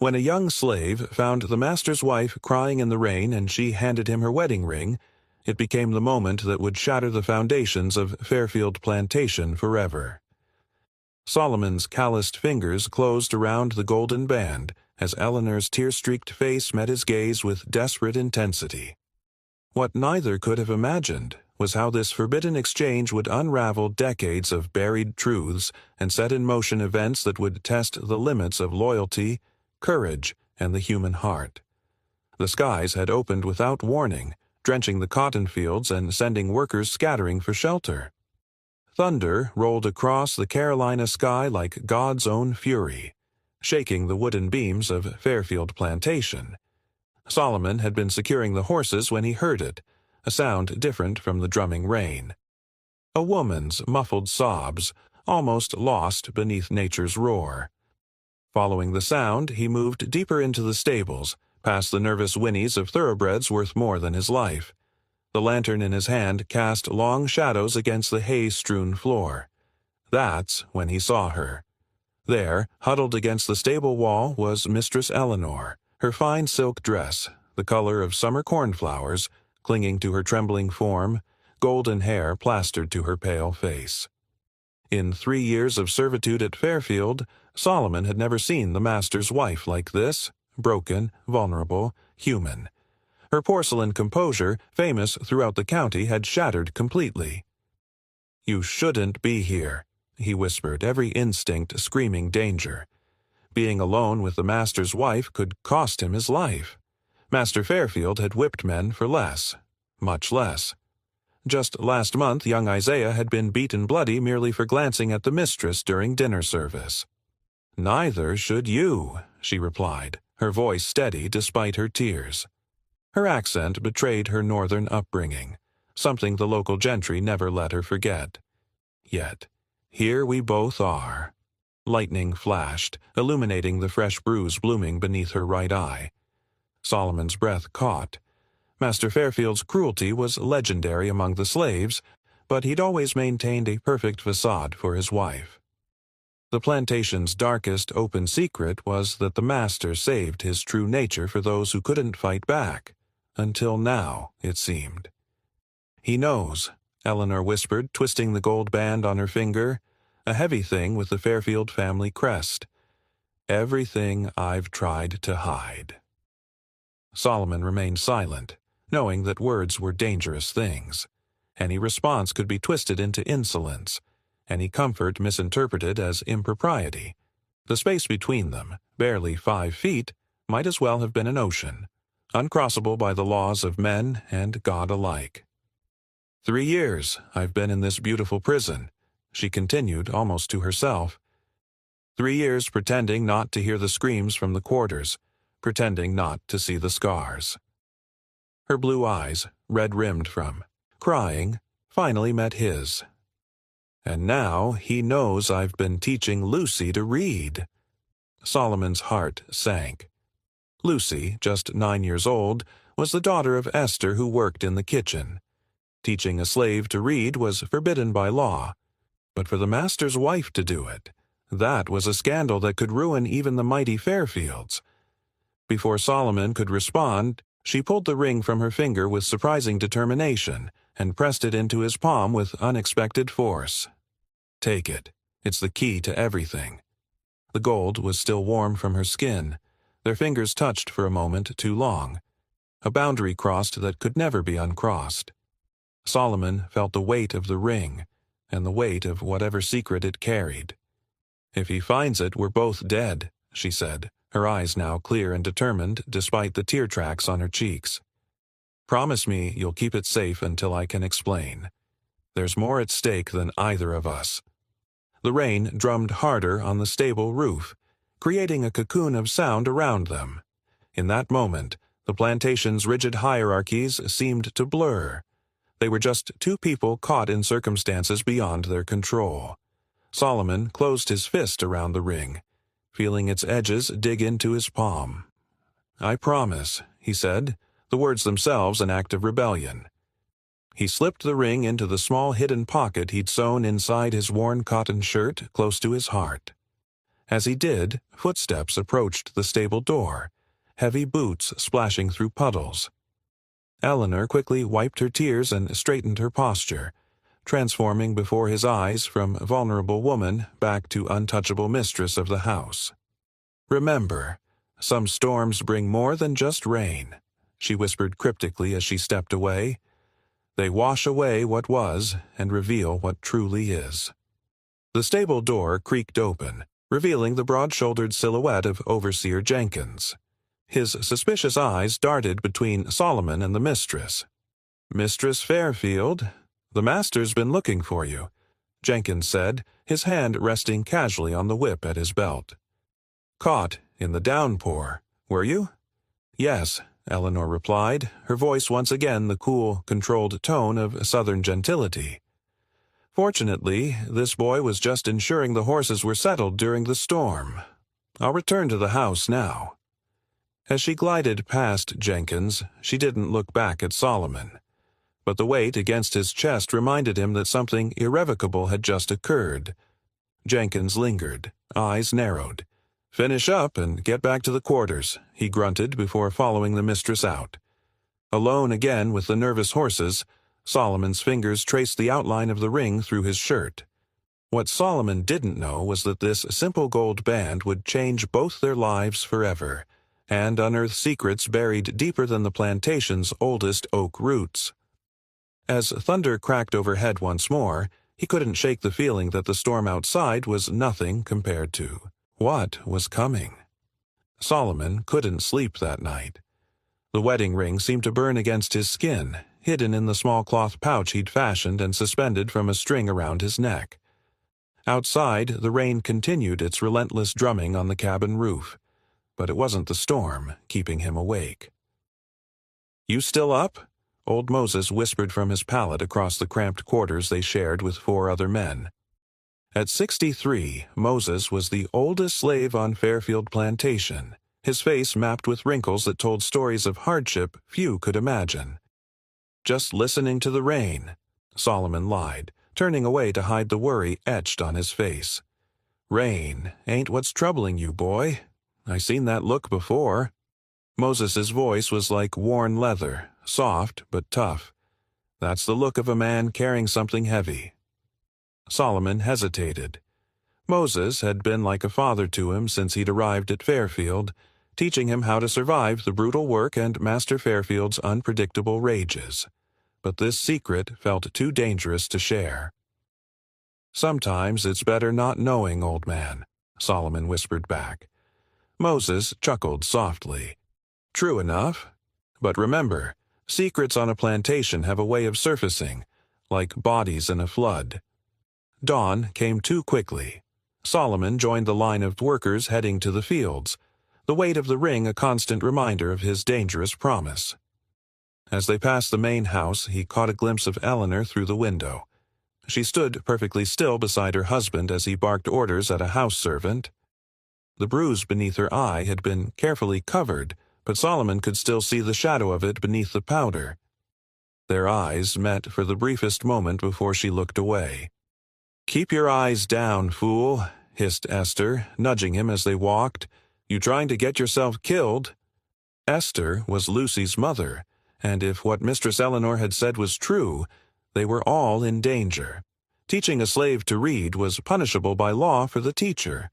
When a young slave found the master's wife crying in the rain and she handed him her wedding ring, it became the moment that would shatter the foundations of Fairfield Plantation forever. Solomon's calloused fingers closed around the golden band as Eleanor's tear-streaked face met his gaze with desperate intensity. What neither could have imagined was how this forbidden exchange would unravel decades of buried truths and set in motion events that would test the limits of loyalty, courage, and the human heart. The skies had opened without warning, drenching the cotton fields and sending workers scattering for shelter. Thunder rolled across the Carolina sky like God's own fury, shaking the wooden beams of Fairfield Plantation. Solomon had been securing the horses when he heard it, a sound different from the drumming rain. A woman's muffled sobs, almost lost beneath nature's roar. Following the sound, he moved deeper into the stables, past the nervous whinnies of thoroughbreds worth more than his life. The lantern in his hand cast long shadows against the hay-strewn floor. That's when he saw her. There, huddled against the stable wall, was Mistress Eleanor, her fine silk dress, the color of summer cornflowers, clinging to her trembling form, golden hair plastered to her pale face. In 3 years of servitude at Fairfield, Solomon had never seen the master's wife like this, broken, vulnerable, human. Her porcelain composure, famous throughout the county, had shattered completely. "You shouldn't be here," he whispered, every instinct screaming danger. Being alone with the master's wife could cost him his life. Master Fairfield had whipped men for less, much less. Just last month, young Isaiah had been beaten bloody merely for glancing at the mistress during dinner service. "Neither should you," she replied, her voice steady despite her tears. Her accent betrayed her northern upbringing, something the local gentry never let her forget. Yet, here we both are. Lightning flashed, illuminating the fresh bruise blooming beneath her right eye. Solomon's breath caught. Master Fairfield's cruelty was legendary among the slaves, but he'd always maintained a perfect facade for his wife. The plantation's darkest open secret was that the master saved his true nature for those who couldn't fight back. Until now, it seemed. "He knows," Eleanor whispered, twisting the gold band on her finger, a heavy thing with the Fairfield family crest. "Everything I've tried to hide." Solomon remained silent, knowing that words were dangerous things. Any response could be twisted into insolence, any comfort misinterpreted as impropriety. The space between them, barely 5 feet, might as well have been an ocean, uncrossable by the laws of men and God alike. 3 years I've been in this beautiful prison, she continued almost to herself. 3 years pretending not to hear the screams from the quarters, pretending not to see the scars. Her blue eyes, red-rimmed from crying, finally met his. "And now he knows I've been teaching Lucy to read." Solomon's heart sank. Lucy, just 9 years old, was the daughter of Esther who worked in the kitchen. Teaching a slave to read was forbidden by law, but for the master's wife to do it, that was a scandal that could ruin even the mighty Fairfields. Before Solomon could respond, she pulled the ring from her finger with surprising determination and pressed it into his palm with unexpected force. "Take it. It's the key to everything." The gold was still warm from her skin. Their fingers touched for a moment too long. A boundary crossed that could never be uncrossed. Solomon felt the weight of the ring, and the weight of whatever secret it carried. "If he finds it, we're both dead," she said, her eyes now clear and determined despite the tear tracks on her cheeks. "Promise me you'll keep it safe until I can explain. There's more at stake than either of us." The rain drummed harder on the stable roof, creating a cocoon of sound around them. In that moment, the plantation's rigid hierarchies seemed to blur. They were just two people caught in circumstances beyond their control. Solomon closed his fist around the ring, feeling its edges dig into his palm. "I promise," he said, the words themselves an act of rebellion. He slipped the ring into the small hidden pocket he'd sewn inside his worn cotton shirt close to his heart. As he did, footsteps approached the stable door, heavy boots splashing through puddles. Eleanor quickly wiped her tears and straightened her posture, transforming before his eyes from vulnerable woman back to untouchable mistress of the house. "Remember, some storms bring more than just rain," she whispered cryptically as she stepped away. "They wash away what was and reveal what truly is." The stable door creaked open, revealing the broad-shouldered silhouette of Overseer Jenkins. His suspicious eyes darted between Solomon and the mistress. "Mistress Fairfield, the master's been looking for you," Jenkins said, his hand resting casually on the whip at his belt. "Caught in the downpour, were you?" "Yes," Eleanor replied, her voice once again the cool, controlled tone of Southern gentility. "Fortunately, this boy was just ensuring the horses were settled during the storm. I'll return to the house now." As she glided past Jenkins, she didn't look back at Solomon. But the weight against his chest reminded him that something irrevocable had just occurred. Jenkins lingered, eyes narrowed. "Finish up and get back to the quarters," he grunted before following the mistress out. Alone again with the nervous horses, Solomon's fingers traced the outline of the ring through his shirt. What Solomon didn't know was that this simple gold band would change both their lives forever, and unearth secrets buried deeper than the plantation's oldest oak roots. As thunder cracked overhead once more, he couldn't shake the feeling that the storm outside was nothing compared to what was coming. Solomon couldn't sleep that night. The wedding ring seemed to burn against his skin, hidden in the small cloth pouch he'd fashioned and suspended from a string around his neck. Outside, the rain continued its relentless drumming on the cabin roof, but it wasn't the storm keeping him awake. "You still up?" Old Moses whispered from his pallet across the cramped quarters they shared with 4 other men. At 63, Moses was the oldest slave on Fairfield Plantation, his face mapped with wrinkles that told stories of hardship few could imagine. "Just listening to the rain," Solomon lied, turning away to hide the worry etched on his face. "Rain ain't what's troubling you, boy. I seen that look before." Moses's voice was like worn leather, soft but tough. "That's the look of a man carrying something heavy." Solomon hesitated. Moses had been like a father to him since he'd arrived at Fairfield, teaching him how to survive the brutal work and Master Fairfield's unpredictable rages. But this secret felt too dangerous to share. "Sometimes it's better not knowing, old man," Solomon whispered back. Moses chuckled softly. "True enough. But remember, secrets on a plantation have a way of surfacing, like bodies in a flood." Dawn came too quickly. Solomon joined the line of workers heading to the fields, the weight of the ring a constant reminder of his dangerous promise. As they passed the main house, he caught a glimpse of Eleanor through the window. She stood perfectly still beside her husband as he barked orders at a house servant. The bruise beneath her eye had been carefully covered, but Solomon could still see the shadow of it beneath the powder. Their eyes met for the briefest moment before she looked away. "Keep your eyes down, fool," hissed Esther, nudging him as they walked. "You trying to get yourself killed?" Esther was Lucy's mother, and if what Mistress Eleanor had said was true, they were all in danger. Teaching a slave to read was punishable by law for the teacher,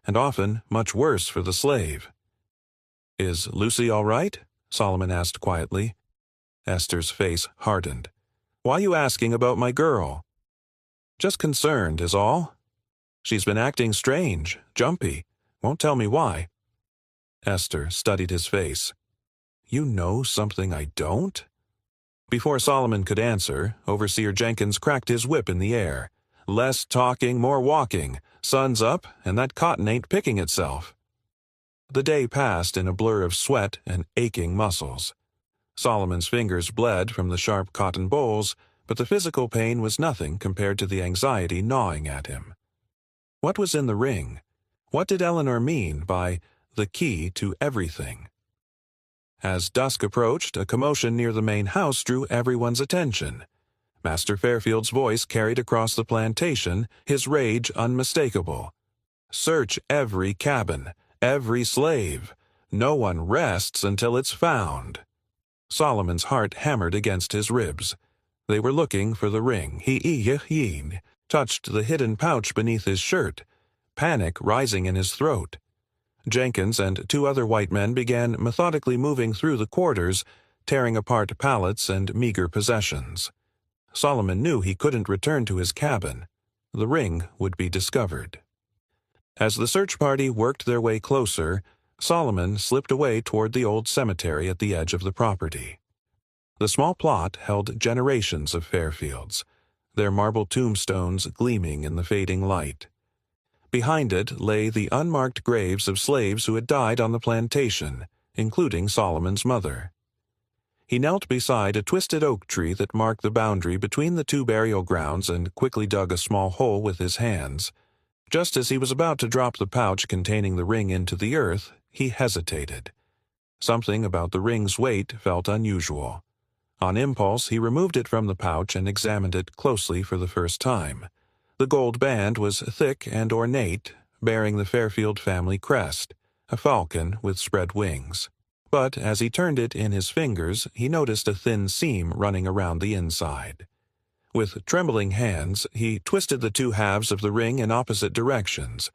and often much worse for the slave. "Is Lucy all right?" Solomon asked quietly. Esther's face hardened. "Why you asking about my girl?" "Just concerned, is all. She's been acting strange, jumpy. Won't tell me why." Esther studied his face. "You know something I don't?" Before Solomon could answer, Overseer Jenkins cracked his whip in the air. "Less talking, more walking. Sun's up, and that cotton ain't picking itself." The day passed in a blur of sweat and aching muscles. Solomon's fingers bled from the sharp cotton bowls, but the physical pain was nothing compared to the anxiety gnawing at him. What was in the ring? What did Eleanor mean by the key to everything? As dusk approached, a commotion near the main house drew everyone's attention. Master Fairfield's voice carried across the plantation, his rage unmistakable. Search every cabin, every slave. No one rests until it's found." Solomon's heart hammered against his ribs. They were looking for the ring. He touched the hidden pouch beneath his shirt, panic rising in his throat. Jenkins and two other white men began methodically moving through the quarters, tearing apart pallets and meager possessions. Solomon knew he couldn't return to his cabin. The ring would be discovered. As the search party worked their way closer, Solomon slipped away toward the old cemetery at the edge of the property. The small plot held generations of Fairfields, their marble tombstones gleaming in the fading light. Behind it lay the unmarked graves of slaves who had died on the plantation, including Solomon's mother. He knelt beside a twisted oak tree that marked the boundary between the two burial grounds and quickly dug a small hole with his hands. Just as he was about to drop the pouch containing the ring into the earth, he hesitated. Something about the ring's weight felt unusual. On impulse, he removed it from the pouch and examined it closely for the first time. The gold band was thick and ornate, bearing the Fairfield family crest, a falcon with spread wings. But as he turned it in his fingers, he noticed a thin seam running around the inside. With trembling hands, he twisted the two halves of the ring in opposite directions.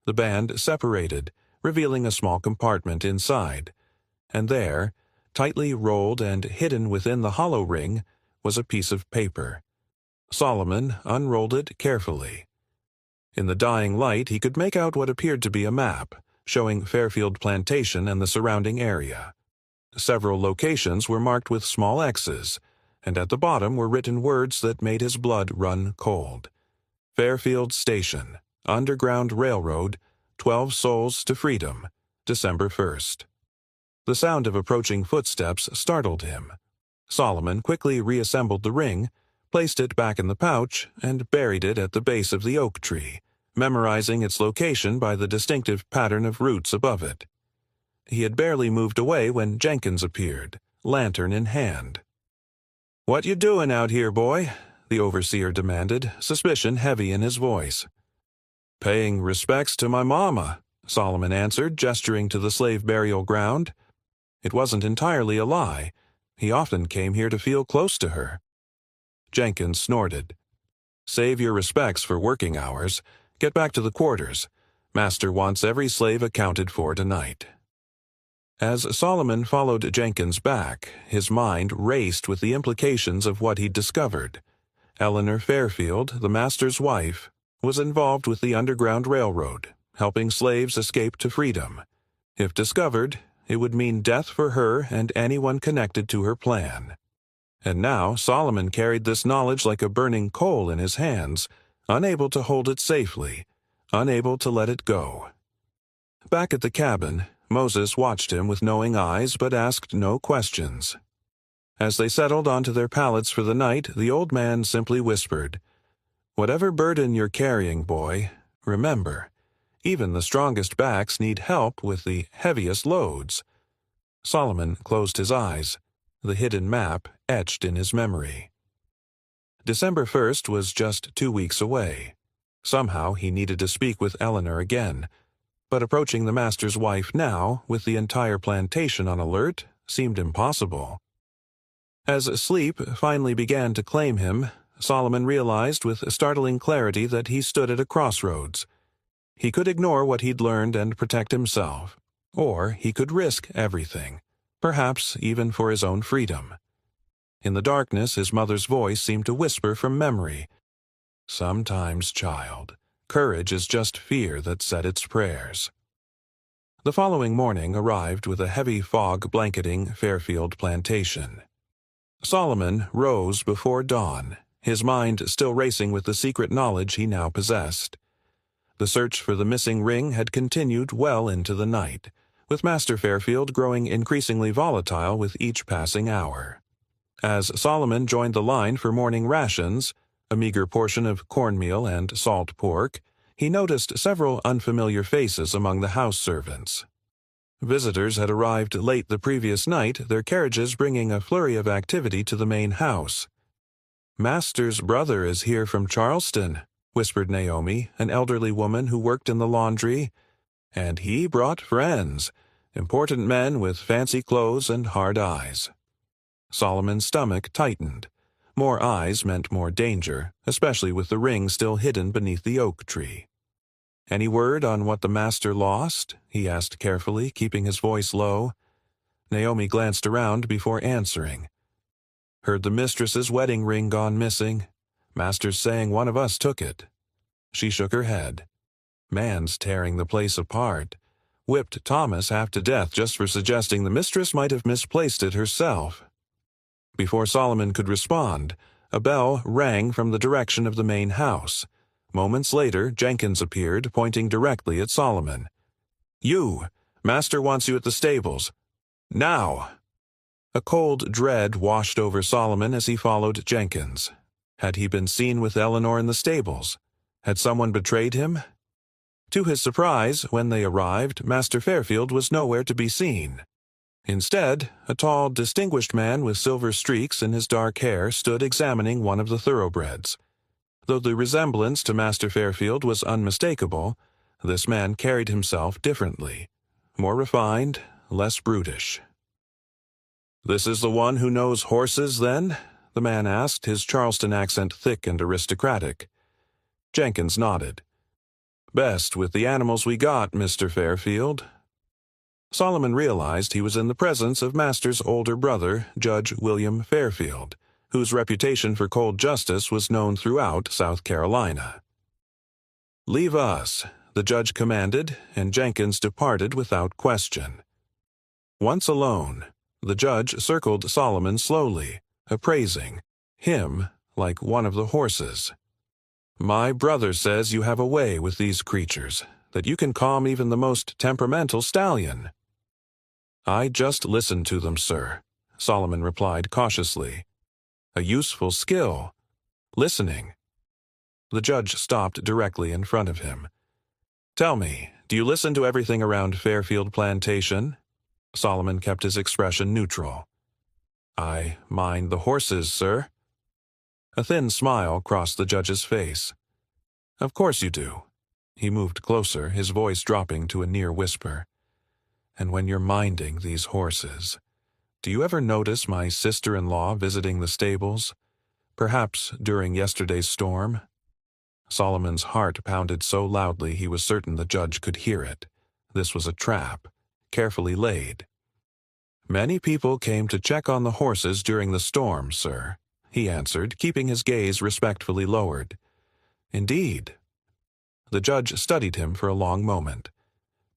The band separated, revealing a small compartment inside. And there, tightly rolled and hidden within the hollow ring, was a piece of paper. Solomon unrolled it carefully. In the dying light, he could make out what appeared to be a map, showing Fairfield Plantation and the surrounding area. Several locations were marked with small X's, and at the bottom were written words that made his blood run cold. Fairfield Station, Underground Railroad, 12 souls to freedom, December 1st. The sound of approaching footsteps startled him. Solomon quickly reassembled the ring, placed it back in the pouch, and buried it at the base of the oak tree, memorizing its location by the distinctive pattern of roots above it. He had barely moved away when Jenkins appeared, lantern in hand. "What you doing out here, boy?" the overseer demanded, suspicion heavy in his voice. "Paying respects to my mama," Solomon answered, gesturing to the slave burial ground. It wasn't entirely a lie. He often came here to feel close to her. Jenkins snorted. "Save your respects for working hours. Get back to the quarters. Master wants every slave accounted for tonight." As Solomon followed Jenkins back, his mind raced with the implications of what he'd discovered. Eleanor Fairfield, the master's wife, was involved with the Underground Railroad, helping slaves escape to freedom. If discovered, it would mean death for her and anyone connected to her plan. And now Solomon carried this knowledge like a burning coal in his hands, unable to hold it safely, unable to let it go. Back at the cabin, Moses watched him with knowing eyes but asked no questions. As they settled onto their pallets for the night, the old man simply whispered, "Whatever burden you're carrying, boy, remember, even the strongest backs need help with the heaviest loads." Solomon closed his eyes, the hidden map etched in his memory. December 1st was just 2 weeks away. Somehow he needed to speak with Eleanor again, but approaching the master's wife now, with the entire plantation on alert, seemed impossible. As sleep finally began to claim him, Solomon realized with startling clarity that he stood at a crossroads. He could ignore what he'd learned and protect himself, or he could risk everything, perhaps even for his own freedom. In the darkness, his mother's voice seemed to whisper from memory, "Sometimes, child, courage is just fear that said its prayers." The following morning arrived with a heavy fog blanketing Fairfield Plantation. Solomon rose before dawn, his mind still racing with the secret knowledge he now possessed. The search for the missing ring had continued well into the night, with Master Fairfield growing increasingly volatile with each passing hour. As Solomon joined the line for morning rations, a meager portion of cornmeal and salt pork, he noticed several unfamiliar faces among the house servants. Visitors had arrived late the previous night, their carriages bringing a flurry of activity to the main house. "Master's brother is here from Charleston," whispered Naomi, an elderly woman who worked in the laundry. And he brought friends, important men with fancy clothes and hard eyes. Solomon's stomach tightened. More eyes meant more danger, especially with the ring still hidden beneath the oak tree. "Any word on what the master lost?" he asked carefully, keeping his voice low. Naomi glanced around before answering. "Heard the mistress's wedding ring gone missing. Master's saying one of us took it." She shook her head. "Man's tearing the place apart. Whipped Thomas half to death just for suggesting the mistress might have misplaced it herself." Before Solomon could respond, a bell rang from the direction of the main house. Moments later, Jenkins appeared, pointing directly at Solomon. "You! Master wants you at the stables. Now!" A cold dread washed over Solomon as he followed Jenkins. Had he been seen with Eleanor in the stables? Had someone betrayed him? To his surprise, when they arrived, Master Fairfield was nowhere to be seen. Instead, a tall, distinguished man with silver streaks in his dark hair stood examining one of the thoroughbreds. Though the resemblance to Master Fairfield was unmistakable, this man carried himself differently, more refined, less brutish. "This is the one who knows horses, then?" the man asked, his Charleston accent thick and aristocratic. Jenkins nodded. "Best with the animals we got, Mr. Fairfield." Solomon realized he was in the presence of Master's older brother, Judge William Fairfield, whose reputation for cold justice was known throughout South Carolina. "Leave us," the judge commanded, and Jenkins departed without question. Once alone, the judge circled Solomon slowly, appraising him like one of the horses. "My brother says you have a way with these creatures, that you can calm even the most temperamental stallion." "I just listened to them, sir," Solomon replied cautiously. "A useful skill. Listening." The judge stopped directly in front of him. "Tell me, do you listen to everything around Fairfield Plantation?" Solomon kept his expression neutral. "I mind the horses, sir." A thin smile crossed the judge's face. "Of course you do." He moved closer, his voice dropping to a near whisper. "And when you're minding these horses, do you ever notice my sister-in-law visiting the stables? Perhaps during yesterday's storm?" Solomon's heart pounded so loudly he was certain the judge could hear it. This was a trap, carefully laid. "Many people came to check on the horses during the storm, sir," he answered, keeping his gaze respectfully lowered. "Indeed." The judge studied him for a long moment.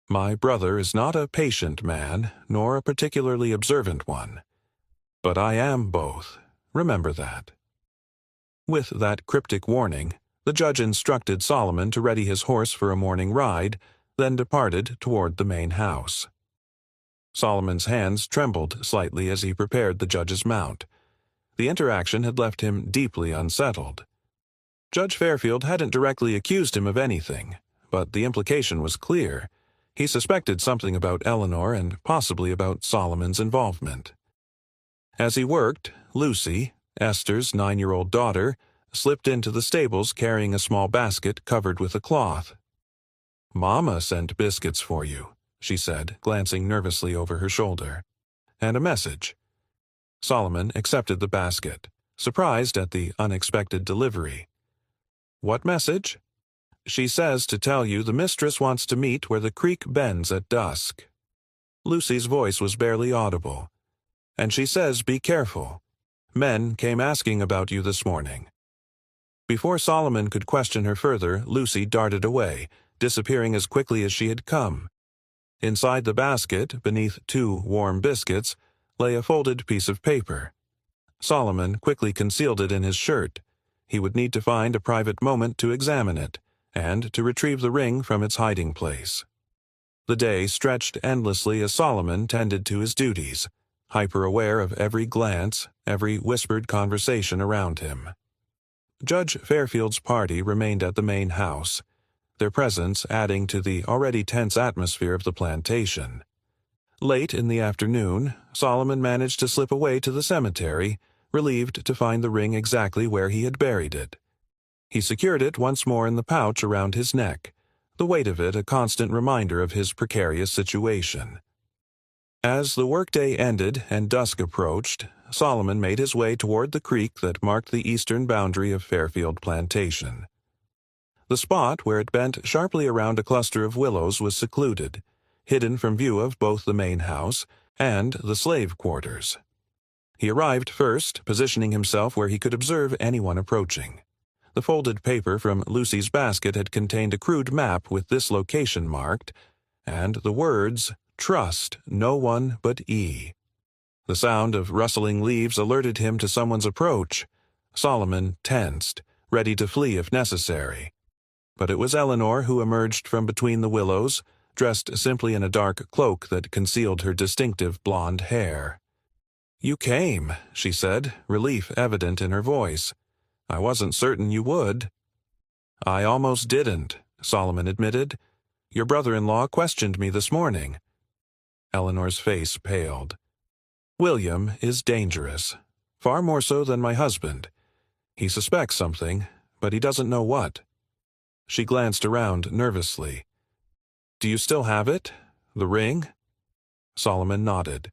"My brother is not a patient man, nor a particularly observant one. But I am both. Remember that." With that cryptic warning, the judge instructed Solomon to ready his horse for a morning ride, then departed toward the main house. Solomon's hands trembled slightly as he prepared the judge's mount. The interaction had left him deeply unsettled. Judge Fairfield hadn't directly accused him of anything, but the implication was clear. He suspected something about Eleanor and possibly about Solomon's involvement. As he worked, Lucy, Esther's 9-year-old daughter, slipped into the stables carrying a small basket covered with a cloth. "Mama sent biscuits for you," she said, glancing nervously over her shoulder. "And a message." Solomon accepted the basket, surprised at the unexpected delivery. "What message?" "She says to tell you the mistress wants to meet where the creek bends at dusk." Lucy's voice was barely audible. "And she says be careful. Men came asking about you this morning." Before Solomon could question her further, Lucy darted away, disappearing as quickly as she had come. Inside the basket, beneath 2 warm biscuits, lay a folded piece of paper. Solomon quickly concealed it in his shirt. He would need to find a private moment to examine it, and to retrieve the ring from its hiding place. The day stretched endlessly as Solomon tended to his duties, hyper-aware of every glance, every whispered conversation around him. Judge Fairfield's party remained at the main house, their presence adding to the already tense atmosphere of the plantation. Late in the afternoon, Solomon managed to slip away to the cemetery, relieved to find the ring exactly where he had buried it. He secured it once more in the pouch around his neck, the weight of it a constant reminder of his precarious situation. As the workday ended and dusk approached, Solomon made his way toward the creek that marked the eastern boundary of Fairfield Plantation. The spot where it bent sharply around a cluster of willows was secluded, hidden from view of both the main house and the slave quarters. He arrived first, positioning himself where he could observe anyone approaching. The folded paper from Lucy's basket had contained a crude map with this location marked, and the words, "Trust no one but E." The sound of rustling leaves alerted him to someone's approach. Solomon tensed, ready to flee if necessary. But it was Eleanor who emerged from between the willows, dressed simply in a dark cloak that concealed her distinctive blonde hair. "You came," she said, relief evident in her voice. "I wasn't certain you would." "I almost didn't," Solomon admitted. "Your brother-in-law questioned me this morning." Eleanor's face paled. "William is dangerous, far more so than my husband. He suspects something, but he doesn't know what." She glanced around nervously. "Do you still have it? The ring?" Solomon nodded.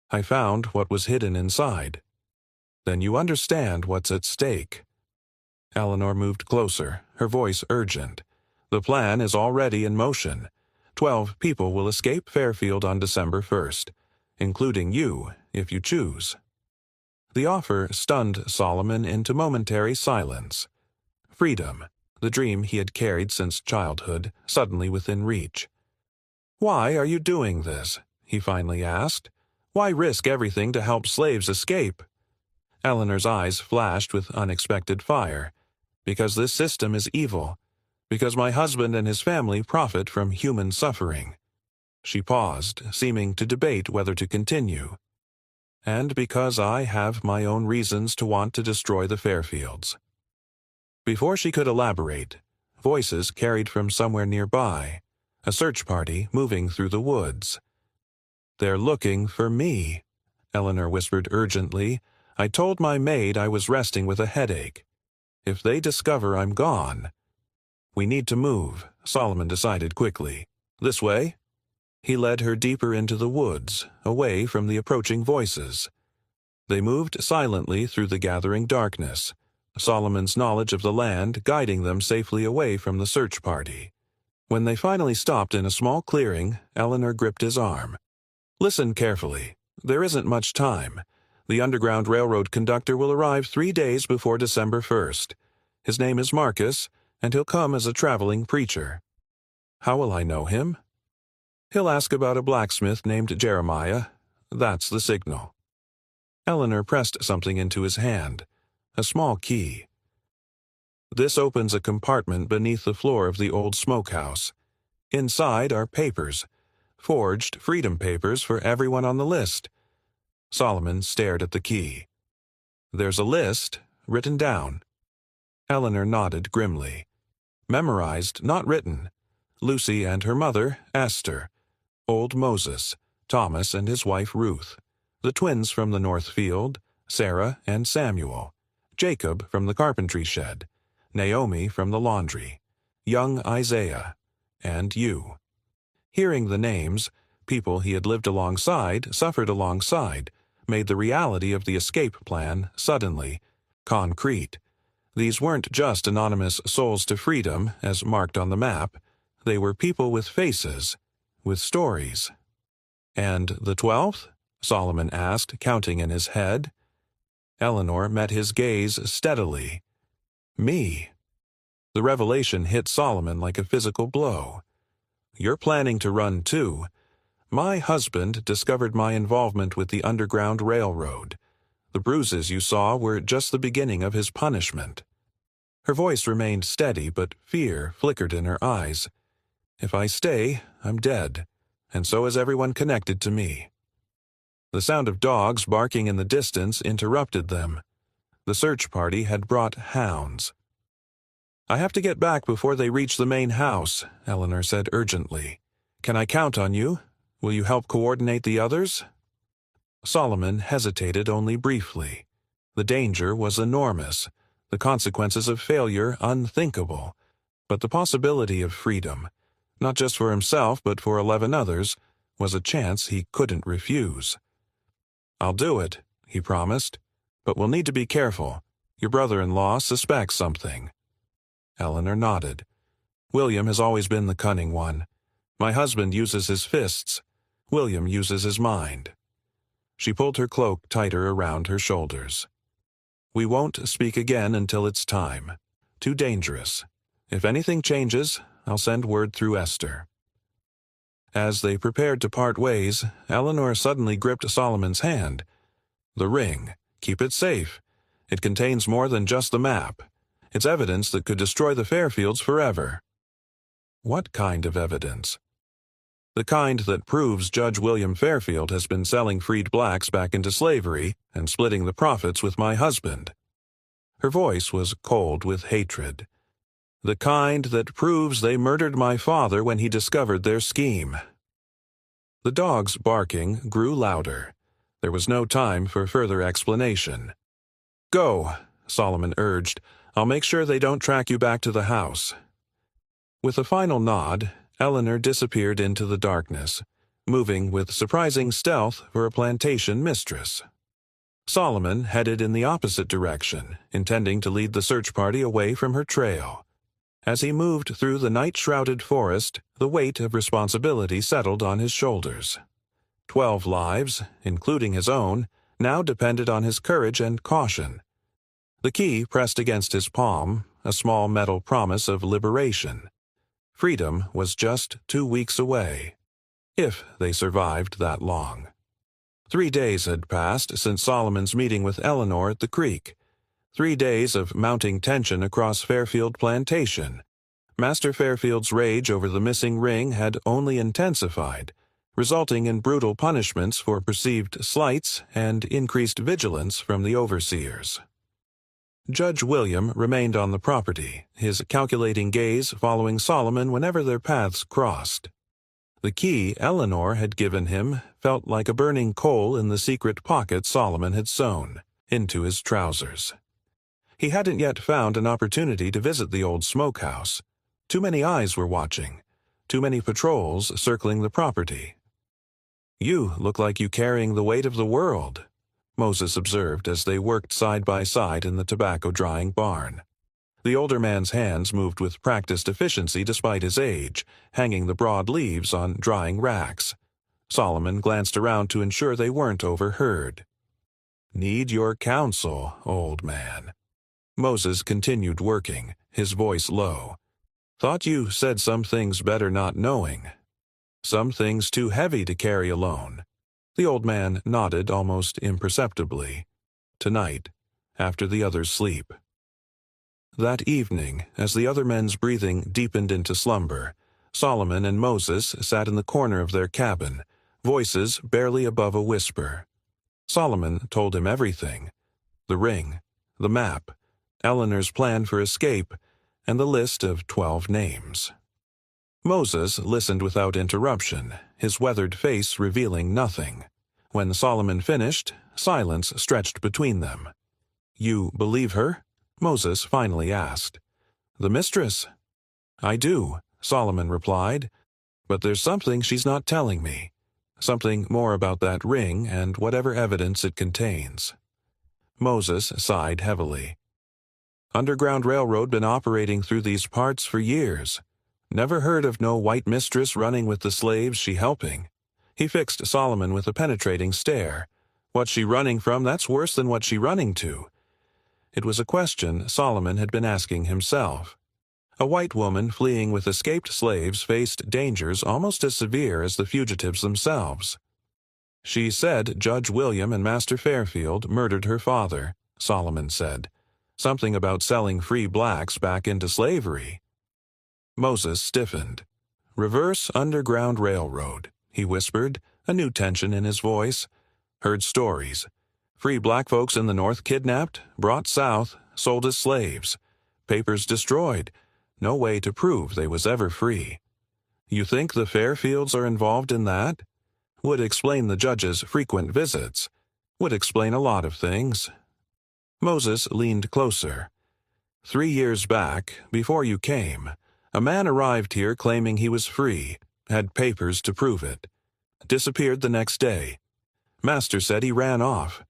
"I found what was hidden inside." "Then you understand what's at stake." Eleanor moved closer, her voice urgent. "The plan is already in motion. 12 people will escape Fairfield on December 1st, including you, if you choose." The offer stunned Solomon into momentary silence. Freedom, the dream he had carried since childhood, suddenly within reach. "Why are you doing this?" he finally asked. "Why risk everything to help slaves escape?" Eleanor's eyes flashed with unexpected fire. "Because this system is evil. Because my husband and his family profit from human suffering." She paused, seeming to debate whether to continue. "And because I have my own reasons to want to destroy the Fairfields." Before she could elaborate, voices carried from somewhere nearby, a search party moving through the woods. "They're looking for me," Eleanor whispered urgently. "I told my maid I was resting with a headache. If they discover I'm gone—" "We need to move," Solomon decided quickly. "This way?" He led her deeper into the woods, away from the approaching voices. They moved silently through the gathering darkness, Solomon's knowledge of the land guiding them safely away from the search party. When they finally stopped in a small clearing, Eleanor gripped his arm. "Listen carefully. There isn't much time. The Underground Railroad conductor will arrive 3 days before December 1st. His name is Marcus, and he'll come as a traveling preacher." "How will I know him?" "He'll ask about a blacksmith named Jeremiah. That's the signal." Eleanor pressed something into his hand, a small key. "This opens a compartment beneath the floor of the old smokehouse. Inside are papers, forged freedom papers for everyone on the list." Solomon stared at the key. "There's a list, written down." Eleanor nodded grimly. "Memorized, not written. Lucy and her mother, Esther. Old Moses, Thomas and his wife Ruth. The twins from the North Field, Sarah and Samuel. Jacob from the carpentry shed. Naomi from the laundry. Young Isaiah. And you." Hearing the names, people he had lived alongside, suffered alongside, made the reality of the escape plan suddenly concrete. These weren't just anonymous souls to freedom, as marked on the map. They were people with faces, with stories. "And the 12th?" Solomon asked, counting in his head. Eleanor met his gaze steadily. "Me." The revelation hit Solomon like a physical blow. "You're planning to run too. My husband discovered my involvement with the Underground Railroad. The bruises you saw were just the beginning of his punishment." Her voice remained steady, but fear flickered in her eyes. "If I stay, I'm dead, and so is everyone connected to me." The sound of dogs barking in the distance interrupted them. The search party had brought hounds. "I have to get back before they reach the main house," Eleanor said urgently. "Can I count on you? Will you help coordinate the others?" Solomon hesitated only briefly. The danger was enormous. the consequences of failure unthinkable, but the possibility of freedom, not just for himself but for 11 others, was a chance he couldn't refuse. "I'll do it," he promised, "but we'll need to be careful. Your brother-in-law suspects something." Eleanor nodded. "William has always been the cunning one. My husband uses his fists. William uses his mind." She pulled her cloak tighter around her shoulders. "We won't speak again until it's time. Too dangerous. If anything changes, I'll send word through Esther." As they prepared to part ways, Eleanor suddenly gripped Solomon's hand. "The ring. Keep it safe. It contains more than just the map. It's evidence that could destroy the Fairfields forever." "What kind of evidence?" "The kind that proves Judge William Fairfield has been selling freed blacks back into slavery and splitting the profits with my husband." Her voice was cold with hatred. "The kind that proves they murdered my father when he discovered their scheme." The dog's barking grew louder. There was no time for further explanation. "Go," Solomon urged. "I'll make sure they don't track you back to the house." With a final nod, Eleanor disappeared into the darkness, moving with surprising stealth for a plantation mistress. Solomon headed in the opposite direction, intending to lead the search party away from her trail. As he moved through the night-shrouded forest, the weight of responsibility settled on his shoulders. 12 lives, including his own, now depended on his courage and caution. The key pressed against his palm, a small metal promise of liberation. Freedom was just 2 weeks away, if they survived that long. 3 days had passed since Solomon's meeting with Eleanor at the creek. 3 days of mounting tension across Fairfield Plantation. Master Fairfield's rage over the missing ring had only intensified, resulting in brutal punishments for perceived slights and increased vigilance from the overseers. Judge William remained on the property, his calculating gaze following Solomon whenever their paths crossed. The key Eleanor had given him felt like a burning coal in the secret pocket Solomon had sewn into his trousers. He hadn't yet found an opportunity to visit the old smokehouse. Too many eyes were watching, too many patrols circling the property. "You look like you carrying the weight of the world," Moses observed as they worked side by side in the tobacco-drying barn. The older man's hands moved with practiced efficiency despite his age, hanging the broad leaves on drying racks. Solomon glanced around to ensure they weren't overheard. "Need your counsel, old man." Moses continued working, his voice low. "Thought you said some things better not knowing. Some things too heavy to carry alone." The old man nodded almost imperceptibly. "Tonight, after the others sleep." That evening, as the other men's breathing deepened into slumber, Solomon and Moses sat in the corner of their cabin, voices barely above a whisper. Solomon told him everything: the ring, the map, Eleanor's plan for escape, and the list of 12 names. Moses listened without interruption, his weathered face revealing nothing. When Solomon finished, silence stretched between them. "You believe her?" Moses finally asked. "The mistress?" "I do," Solomon replied, "but there's something she's not telling me. Something more about that ring and whatever evidence it contains." Moses sighed heavily. "Underground Railroad been operating through these parts for years. Never heard of no white mistress running with the slaves she helping." He fixed Solomon with a penetrating stare. "What she running from, that's worse than what she running to." It was a question Solomon had been asking himself. A white woman fleeing with escaped slaves faced dangers almost as severe as the fugitives themselves. "She said Judge William and Master Fairfield murdered her father," Solomon said. "Something about selling free blacks back into slavery." Moses stiffened. "Reverse Underground Railroad," he whispered, a new tension in his voice. "Heard stories. Free black folks in the North kidnapped, brought south, sold as slaves. Papers destroyed. No way to prove they was ever free. You think the Fairfields are involved in that? Would explain the judge's frequent visits. Would explain a lot of things." Moses leaned closer. 3 years back, before you came, a man arrived here claiming he was free, had papers to prove it. Disappeared the next day. Master said he ran off.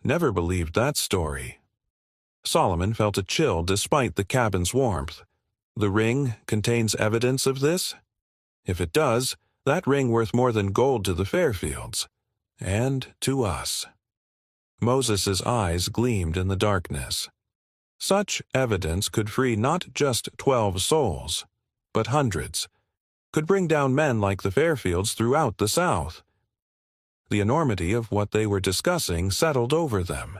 Never believed that story. Solomon felt a chill despite the cabin's warmth. The ring contains evidence of this? If it does, that ring worth more than gold to the Fairfields. And to us. Moses's eyes gleamed in the darkness. Such evidence could free not just 12 souls, but hundreds. Could bring down men like the Fairfields throughout the South. The enormity of what they were discussing settled over them.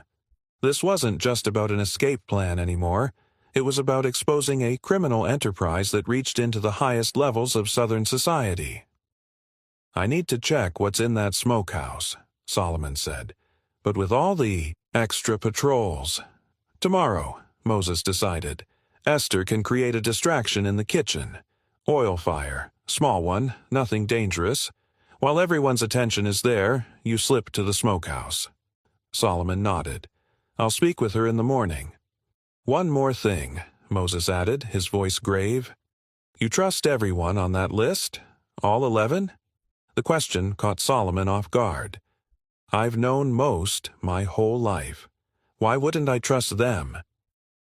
This wasn't just about an escape plan anymore. It was about exposing a criminal enterprise that reached into the highest levels of Southern society. "I need to check what's in that smokehouse," Solomon said. "But with all the extra patrols..." "Tomorrow," Moses decided. "Esther can create a distraction in the kitchen. Oil fire, small one, nothing dangerous. While everyone's attention is there, you slip to the smokehouse." Solomon nodded. "I'll speak with her in the morning." "One more thing," Moses added, his voice grave. "You trust everyone on that list? All 11? The question caught Solomon off guard. "I've known most my whole life. Why wouldn't I trust them?"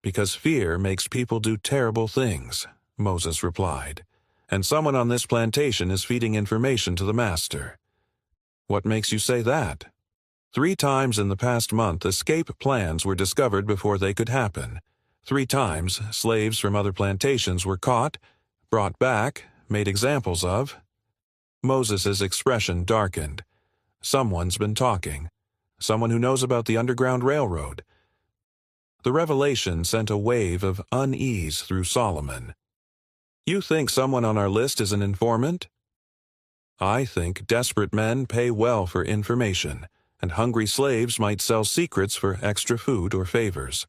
"Because fear makes people do terrible things," Moses replied. "And someone on this plantation is feeding information to the master." "What makes you say that?" 3 times in the past month escape plans were discovered before they could happen. 3 times slaves from other plantations were caught, brought back, made examples of. Moses's expression darkened. Someone's been talking. Someone who knows about the Underground Railroad. The revelation sent a wave of unease through Solomon. "You think someone on our list is an informant?" "I think desperate men pay well for information, and hungry slaves might sell secrets for extra food or favors."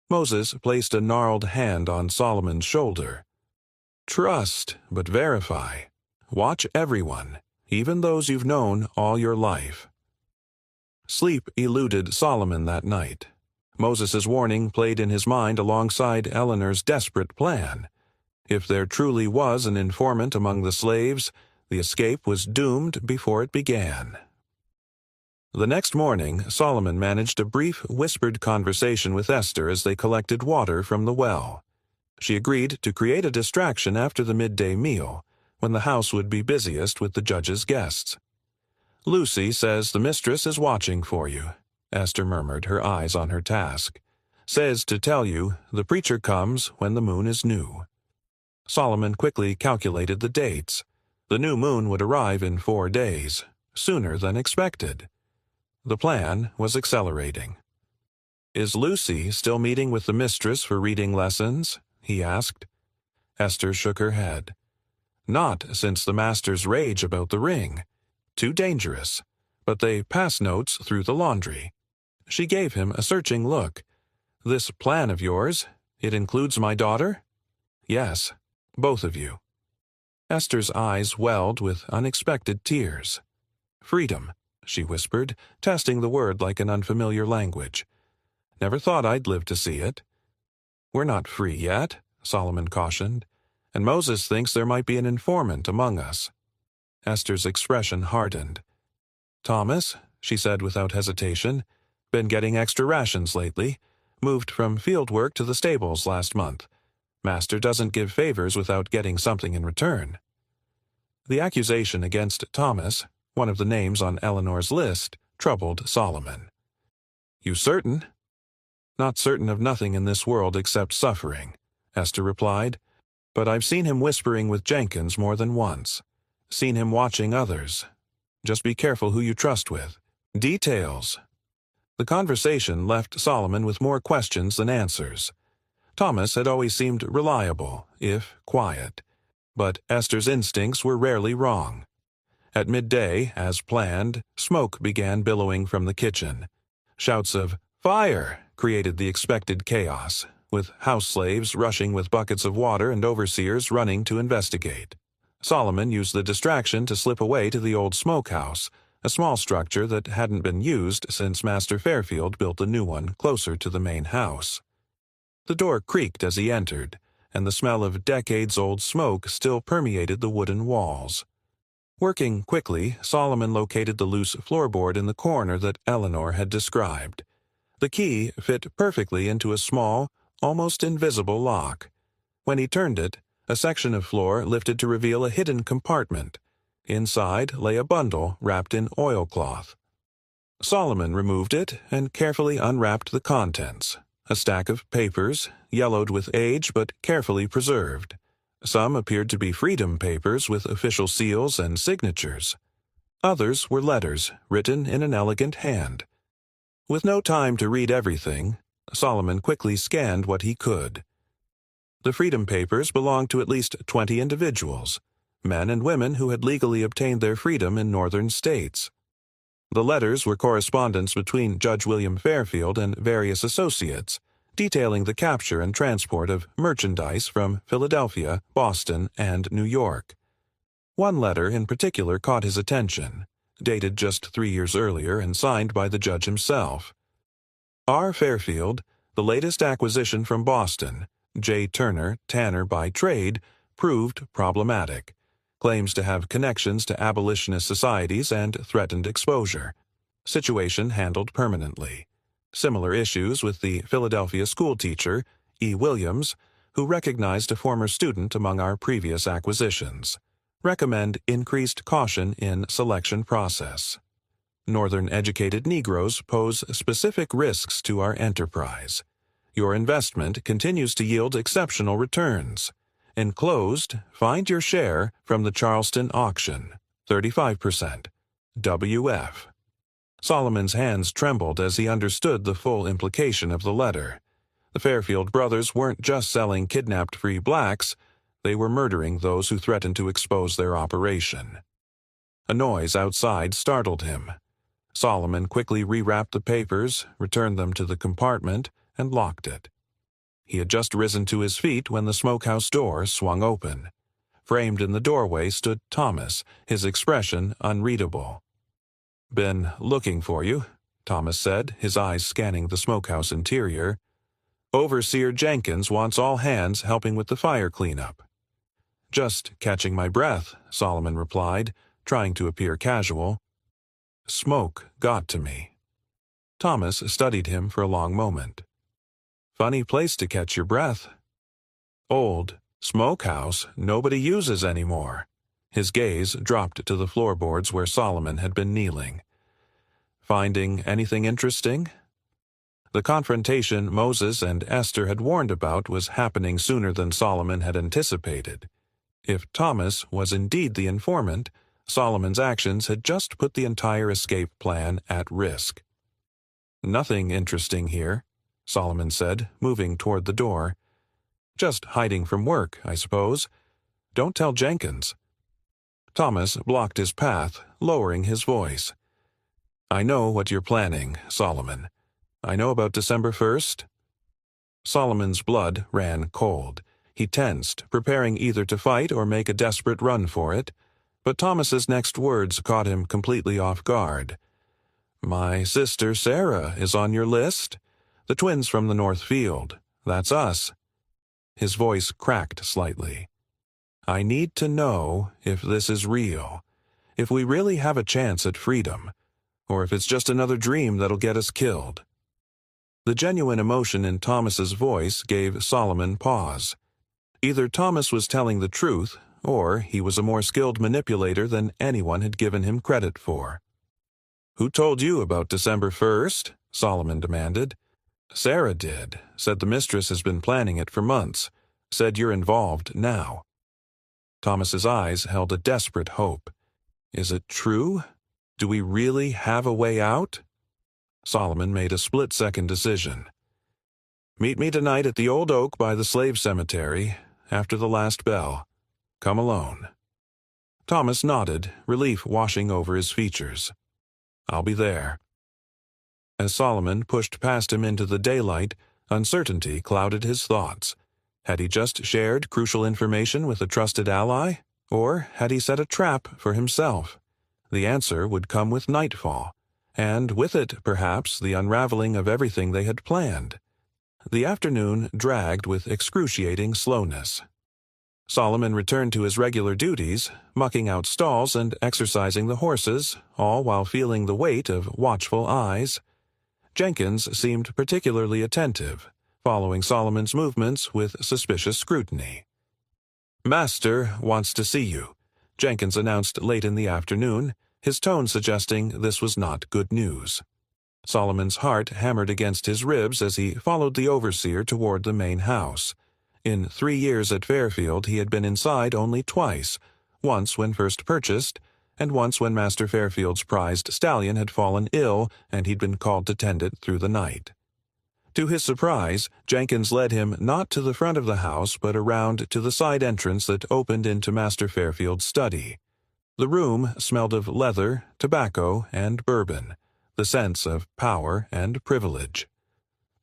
Moses placed a gnarled hand on Solomon's shoulder. "Trust, but verify. Watch everyone, even those you've known all your life." Sleep eluded Solomon that night. Moses's warning played in his mind alongside Eleanor's desperate plan. If there truly was an informant among the slaves, the escape was doomed before it began. The next morning, Solomon managed a brief, whispered conversation with Esther as they collected water from the well. She agreed to create a distraction after the midday meal, when the house would be busiest with the judge's guests. "Lucy says the mistress is watching for you," Esther murmured, her eyes on her task. "Says to tell you, the preacher comes when the moon is new." Solomon quickly calculated the dates. The new moon would arrive in 4 days, sooner than expected. The plan was accelerating. "Is Lucy still meeting with the mistress for reading lessons?" he asked. Esther shook her head. "Not since the master's rage about the ring. Too dangerous. But they pass notes through the laundry." She gave him a searching look. "This plan of yours, it includes my daughter?" "Yes, both of you." Esther's eyes welled with unexpected tears. "Freedom," she whispered, testing the word like an unfamiliar language. "Never thought I'd live to see it." "We're not free yet," Solomon cautioned, "and Moses thinks there might be an informant among us." Esther's expression hardened. "Thomas," she said without hesitation, "been getting extra rations lately. Moved from field work to the stables last month. Master doesn't give favors without getting something in return." The accusation against Thomas, one of the names on Eleanor's list, troubled Solomon. "You certain?" "Not certain of nothing in this world except suffering," Esther replied. "But I've seen him whispering with Jenkins more than once. Seen him watching others. Just be careful who you trust with. Details." The conversation left Solomon with more questions than answers. Thomas had always seemed reliable, if quiet. But Esther's instincts were rarely wrong. At midday, as planned, smoke began billowing from the kitchen. Shouts of "Fire!" created the expected chaos, with house slaves rushing with buckets of water and overseers running to investigate. Solomon used the distraction to slip away to the old smokehouse, a small structure that hadn't been used since Master Fairfield built a new one closer to the main house. The door creaked as he entered, and the smell of decades-old smoke still permeated the wooden walls. Working quickly, Solomon located the loose floorboard in the corner that Eleanor had described. The key fit perfectly into a small, almost invisible lock. When he turned it, a section of floor lifted to reveal a hidden compartment. Inside lay a bundle wrapped in oilcloth. Solomon removed it and carefully unwrapped the contents. A stack of papers, yellowed with age but carefully preserved. Some appeared to be freedom papers with official seals and signatures. Others were letters written in an elegant hand. With no time to read everything, Solomon quickly scanned what he could. The freedom papers belonged to at least 20 individuals, men and women who had legally obtained their freedom in northern states. The letters were correspondence between Judge William Fairfield and various associates, detailing the capture and transport of merchandise from Philadelphia, Boston, and New York. One letter in particular caught his attention, dated just 3 years earlier and signed by the judge himself. R. Fairfield, the latest acquisition from Boston, J. Turner, tanner by trade, proved problematic. Claims to have connections to abolitionist societies and threatened exposure. Situation handled permanently. Similar issues with the Philadelphia schoolteacher, E. Williams, who recognized a former student among our previous acquisitions. Recommend increased caution in selection process. Northern-educated Negroes pose specific risks to our enterprise. Your investment continues to yield exceptional returns. Enclosed, find your share from the Charleston auction, 35%. W.F. Solomon's hands trembled as he understood the full implication of the letter. The Fairfield brothers weren't just selling kidnapped free blacks, they were murdering those who threatened to expose their operation. A noise outside startled him. Solomon quickly rewrapped the papers, returned them to the compartment, and locked it. He had just risen to his feet when the smokehouse door swung open. Framed in the doorway stood Thomas, his expression unreadable. "Been looking for you," Thomas said, his eyes scanning the smokehouse interior. "Overseer Jenkins wants all hands helping with the fire cleanup." "Just catching my breath," Solomon replied, trying to appear casual. "Smoke got to me." Thomas studied him for a long moment. "Funny place to catch your breath." "Old smokehouse nobody uses anymore." His gaze dropped to the floorboards where Solomon had been kneeling. "Finding anything interesting?" The confrontation Moses and Esther had warned about was happening sooner than Solomon had anticipated. If Thomas was indeed the informant, Solomon's actions had just put the entire escape plan at risk. "Nothing interesting here," Solomon said, moving toward the door. "Just hiding from work, I suppose. Don't tell Jenkins." Thomas blocked his path, lowering his voice. "I know what you're planning, Solomon. I know about December 1st. Solomon's blood ran cold. He tensed, preparing either to fight or make a desperate run for it. But Thomas's next words caught him completely off guard. "My sister Sarah is on your list? The twins from the North Field. That's us." His voice cracked slightly. "I need to know if this is real, if we really have a chance at freedom, or if it's just another dream that'll get us killed." The genuine emotion in Thomas's voice gave Solomon pause. Either Thomas was telling the truth, or he was a more skilled manipulator than anyone had given him credit for. "Who told you about December 1st? Solomon demanded. "Sarah did. Said the mistress has been planning it for months. Said you're involved now." Thomas's eyes held a desperate hope. "Is it true? Do we really have a way out?" Solomon made a split-second decision. "Meet me tonight at the old oak by the slave cemetery, after the last bell. Come alone." Thomas nodded, relief washing over his features. "I'll be there." As Solomon pushed past him into the daylight, uncertainty clouded his thoughts. Had he just shared crucial information with a trusted ally, or had he set a trap for himself? The answer would come with nightfall, and with it, perhaps, the unraveling of everything they had planned. The afternoon dragged with excruciating slowness. Solomon returned to his regular duties, mucking out stalls and exercising the horses, all while feeling the weight of watchful eyes. Jenkins seemed particularly attentive, following Solomon's movements with suspicious scrutiny. "Master wants to see you," Jenkins announced late in the afternoon, his tone suggesting this was not good news. Solomon's heart hammered against his ribs as he followed the overseer toward the main house. In 3 years at Fairfield he had been inside only twice, once when first purchased, and once when Master Fairfield's prized stallion had fallen ill and he'd been called to tend it through the night. To his surprise, Jenkins led him not to the front of the house but around to the side entrance that opened into Master Fairfield's study. The room smelled of leather, tobacco, and bourbon, the sense of power and privilege.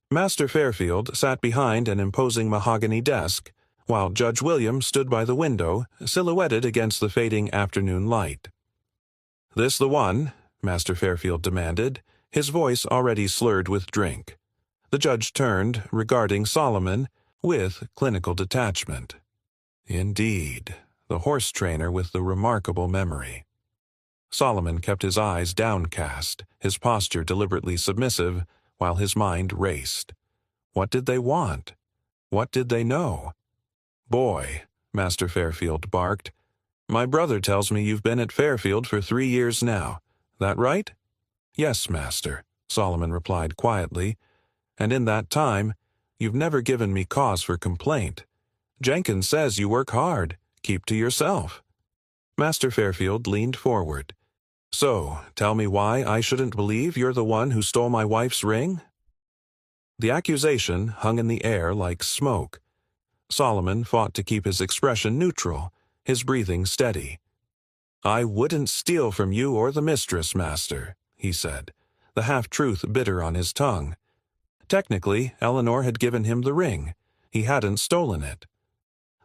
Master Fairfield sat behind an imposing mahogany desk, while Judge William stood by the window, silhouetted against the fading afternoon light. "This the one?" Master Fairfield demanded, his voice already slurred with drink. The judge turned, regarding Solomon with clinical detachment. Indeed, the horse trainer with the remarkable memory. Solomon kept his eyes downcast, his posture deliberately submissive, while his mind raced. What did they want? What did they know? "Boy," Master Fairfield barked, "my brother tells me you've been at Fairfield for 3 years now. That right?" "Yes, master," Solomon replied quietly, "and in that time, you've never given me cause for complaint. Jenkins says you work hard. Keep to yourself." Master Fairfield leaned forward. "So, tell me why I shouldn't believe you're the one who stole my wife's ring?" The accusation hung in the air like smoke. Solomon fought to keep his expression neutral, his breathing steady. "I wouldn't steal from you or the mistress, master," he said, the half-truth bitter on his tongue. Technically, Eleanor had given him the ring. He hadn't stolen it.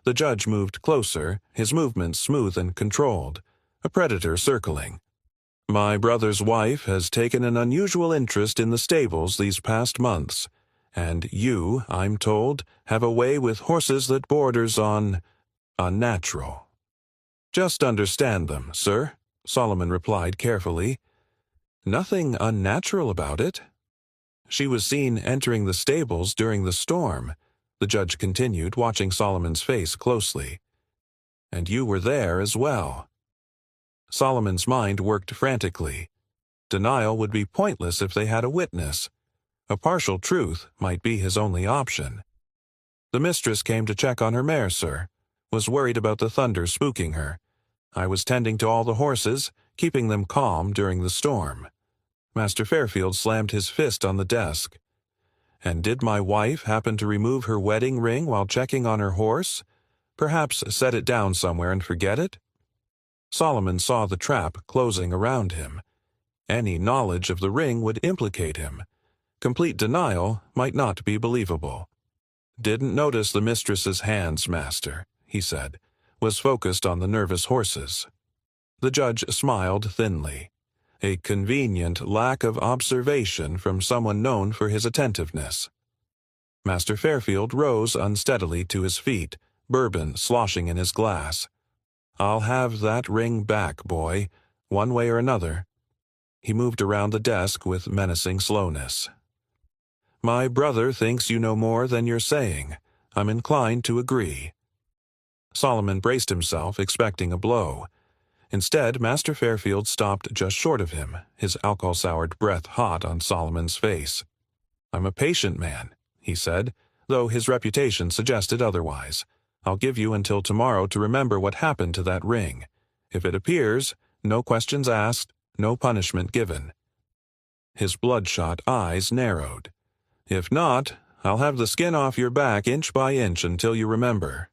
The judge moved closer, his movements smooth and controlled, a predator circling. "My brother's wife has taken an unusual interest in the stables these past months, and you, I'm told, have a way with horses that borders on unnatural." "Just understand them, sir," Solomon replied carefully. "Nothing unnatural about it." "She was seen entering the stables during the storm," the judge continued, watching Solomon's face closely. "And you were there as well." Solomon's mind worked frantically. Denial would be pointless if they had a witness. A partial truth might be his only option. "The mistress came to check on her mare, sir. Was worried about the thunder spooking her. I was tending to all the horses, keeping them calm during the storm." Master Fairfield slammed his fist on the desk. "And did my wife happen to remove her wedding ring while checking on her horse? Perhaps set it down somewhere and forget it?" Solomon saw the trap closing around him. Any knowledge of the ring would implicate him. Complete denial might not be believable. "Didn't notice the mistress's hands, master," he said, was focused on the nervous horses. The judge smiled thinly. A convenient lack of observation from someone known for his attentiveness. Master Fairfield rose unsteadily to his feet, bourbon sloshing in his glass. "I'll have that ring back, boy, one way or another." He moved around the desk with menacing slowness. "My brother thinks you know more than you're saying. I'm inclined to agree." Solomon braced himself, expecting a blow. Instead, Master Fairfield stopped just short of him, his alcohol-soured breath hot on Solomon's face. "I'm a patient man," he said, though his reputation suggested otherwise. "I'll give you until tomorrow to remember what happened to that ring. If it appears, no questions asked, no punishment given." His bloodshot eyes narrowed. "If not, I'll have the skin off your back inch by inch until you remember."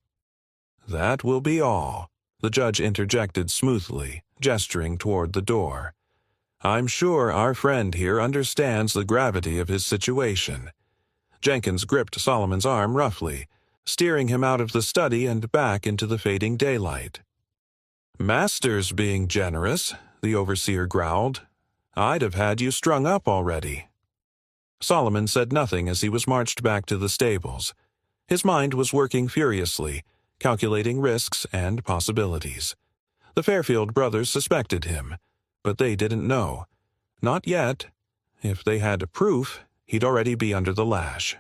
"That will be all," the judge interjected smoothly, gesturing toward the door. "I'm sure our friend here understands the gravity of his situation." Jenkins gripped Solomon's arm roughly, steering him out of the study and back into the fading daylight. "Master's being generous," the overseer growled. "I'd have had you strung up already." Solomon said nothing as he was marched back to the stables. His mind was working furiously, calculating risks and possibilities. The Fairfield brothers suspected him, but they didn't know. Not yet. If they had proof, he'd already be under the lash.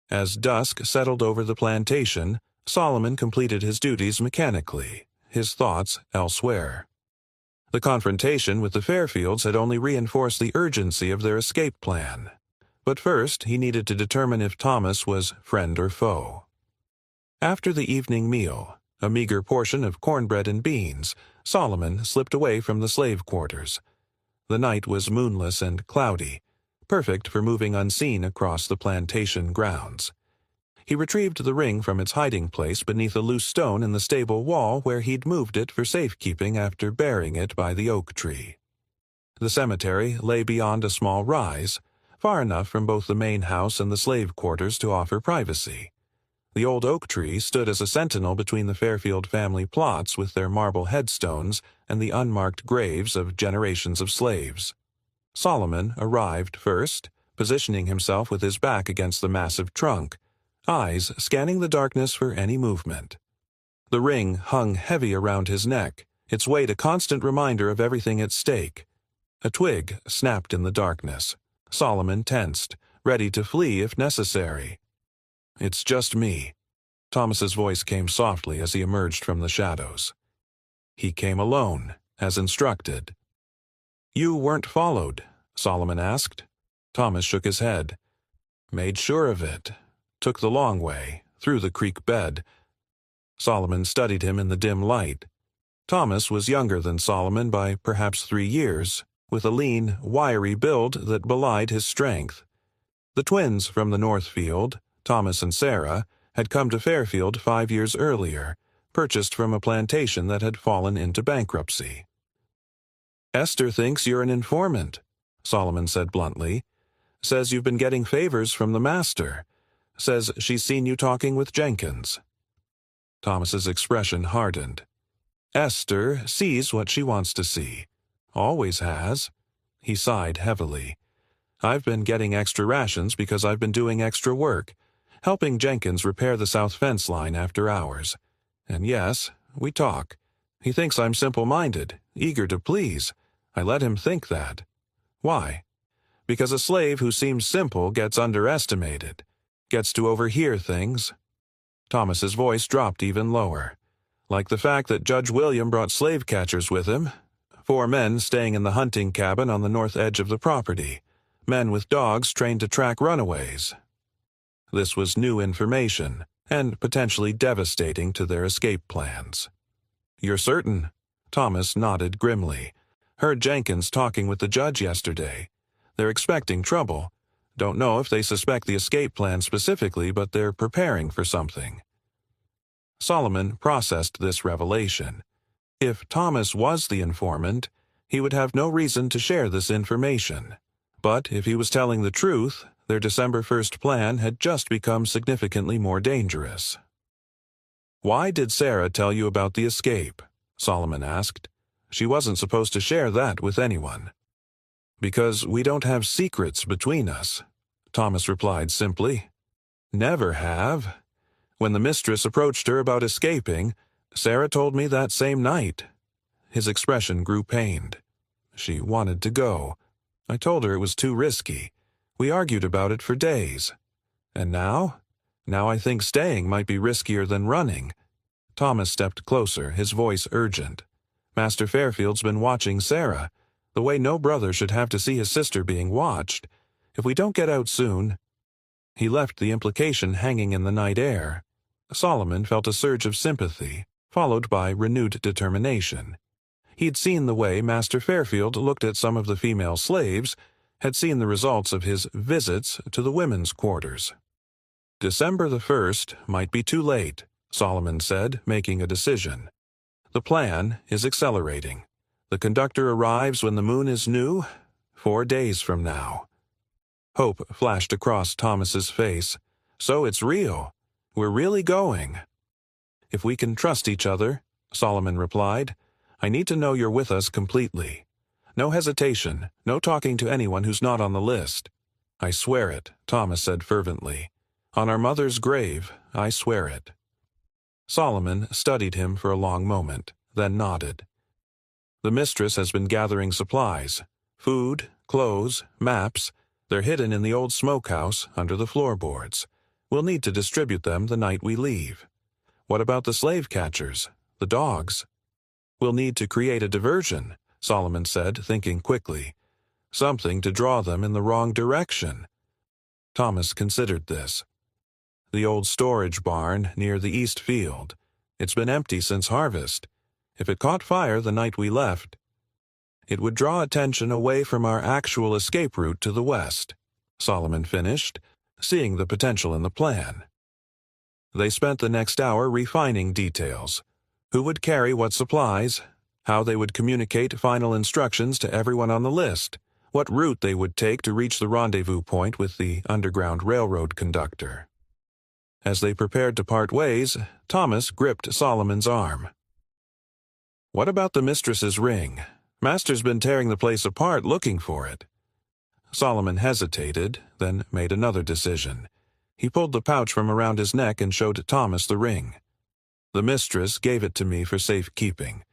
As dusk settled over the plantation, Solomon completed his duties mechanically, his thoughts elsewhere. The confrontation with the Fairfields had only reinforced the urgency of their escape plan. But first, he needed to determine if Thomas was friend or foe. After the evening meal, a meager portion of cornbread and beans, Solomon slipped away from the slave quarters. The night was moonless and cloudy, perfect for moving unseen across the plantation grounds. He retrieved the ring from its hiding place beneath a loose stone in the stable wall where he'd moved it for safekeeping after burying it by the oak tree. The cemetery lay beyond a small rise, far enough from both the main house and the slave quarters to offer privacy. The old oak tree stood as a sentinel between the Fairfield family plots with their marble headstones and the unmarked graves of generations of slaves. Solomon arrived first, positioning himself with his back against the massive trunk, eyes scanning the darkness for any movement. The ring hung heavy around his neck, its weight a constant reminder of everything at stake. A twig snapped in the darkness. Solomon tensed, ready to flee if necessary. "It's just me." Thomas's voice came softly as he emerged from the shadows. He came alone, as instructed. "You weren't followed?" Solomon asked. Thomas shook his head. "Made sure of it. Took the long way, through the creek bed." Solomon studied him in the dim light. Thomas was younger than Solomon by perhaps 3 years, with a lean, wiry build that belied his strength. The twins from the Northfield, Thomas and Sarah, had come to Fairfield 5 years earlier, purchased from a plantation that had fallen into bankruptcy. "Esther thinks you're an informant," Solomon said bluntly. "Says you've been getting favors from the master. Says she's seen you talking with Jenkins." Thomas's expression hardened. "Esther sees what she wants to see. Always has." He sighed heavily. "I've been getting extra rations because I've been doing extra work, helping Jenkins repair the south fence line after hours. And yes, we talk. He thinks I'm simple-minded, eager to please. I let him think that. Why? Because a slave who seems simple gets underestimated, gets to overhear things." Thomas's voice dropped even lower. "Like the fact that Judge William brought slave catchers with him. 4 men staying in the hunting cabin on the north edge of the property. Men with dogs trained to track runaways." This was new information, and potentially devastating to their escape plans. "You're certain?" Thomas nodded grimly. "Heard Jenkins talking with the judge yesterday. They're expecting trouble. Don't know if they suspect the escape plan specifically, but they're preparing for something." Solomon processed this revelation. If Thomas was the informant, he would have no reason to share this information. But if he was telling the truth, their December 1st plan had just become significantly more dangerous. "Why did Sarah tell you about the escape?" Solomon asked. "She wasn't supposed to share that with anyone." "Because we don't have secrets between us," Thomas replied simply. "Never have. When the mistress approached her about escaping, Sarah told me that same night." His expression grew pained. "She wanted to go. I told her it was too risky. We argued about it for days. And now? Now I think staying might be riskier than running." Thomas stepped closer, his voice urgent. "Master Fairfield's been watching Sarah, the way no brother should have to see his sister being watched. If we don't get out soon—" He left the implication hanging in the night air. Solomon felt a surge of sympathy, followed by renewed determination. He'd seen the way Master Fairfield looked at some of the female slaves, had seen the results of his visits to the women's quarters. "December the 1st might be too late," Solomon said, making a decision. "The plan is accelerating. The conductor arrives when the moon is new, 4 days from now." Hope flashed across Thomas's face. "So it's real. We're really going." "If we can trust each other," Solomon replied. "I need to know you're with us completely. No hesitation, no talking to anyone who's not on the list. "I swear it," Thomas said fervently. "On our mother's grave, I swear it." Solomon studied him for a long moment, then nodded. "The mistress has been gathering supplies. Food, clothes, maps. They're hidden in the old smokehouse under the floorboards. We'll need to distribute them the night we leave. What about the slave catchers? The dogs?" "We'll need to create a diversion," Solomon said, thinking quickly. "Something to draw them in the wrong direction." Thomas considered this. The old storage barn near the east field. It's been empty since harvest. If it caught fire the night we left, it would draw attention away from our actual escape route to the west, Solomon finished, seeing the potential in the plan. They spent the next hour refining details. Who would carry what supplies, how they would communicate final instructions to everyone on the list, what route they would take to reach the rendezvous point with the Underground Railroad conductor. As they prepared to part ways, Thomas gripped Solomon's arm. "What about the mistress's ring? Master's been tearing the place apart looking for it." Solomon hesitated, then made another decision. He pulled the pouch from around his neck and showed Thomas the ring. "The mistress gave it to me for safekeeping.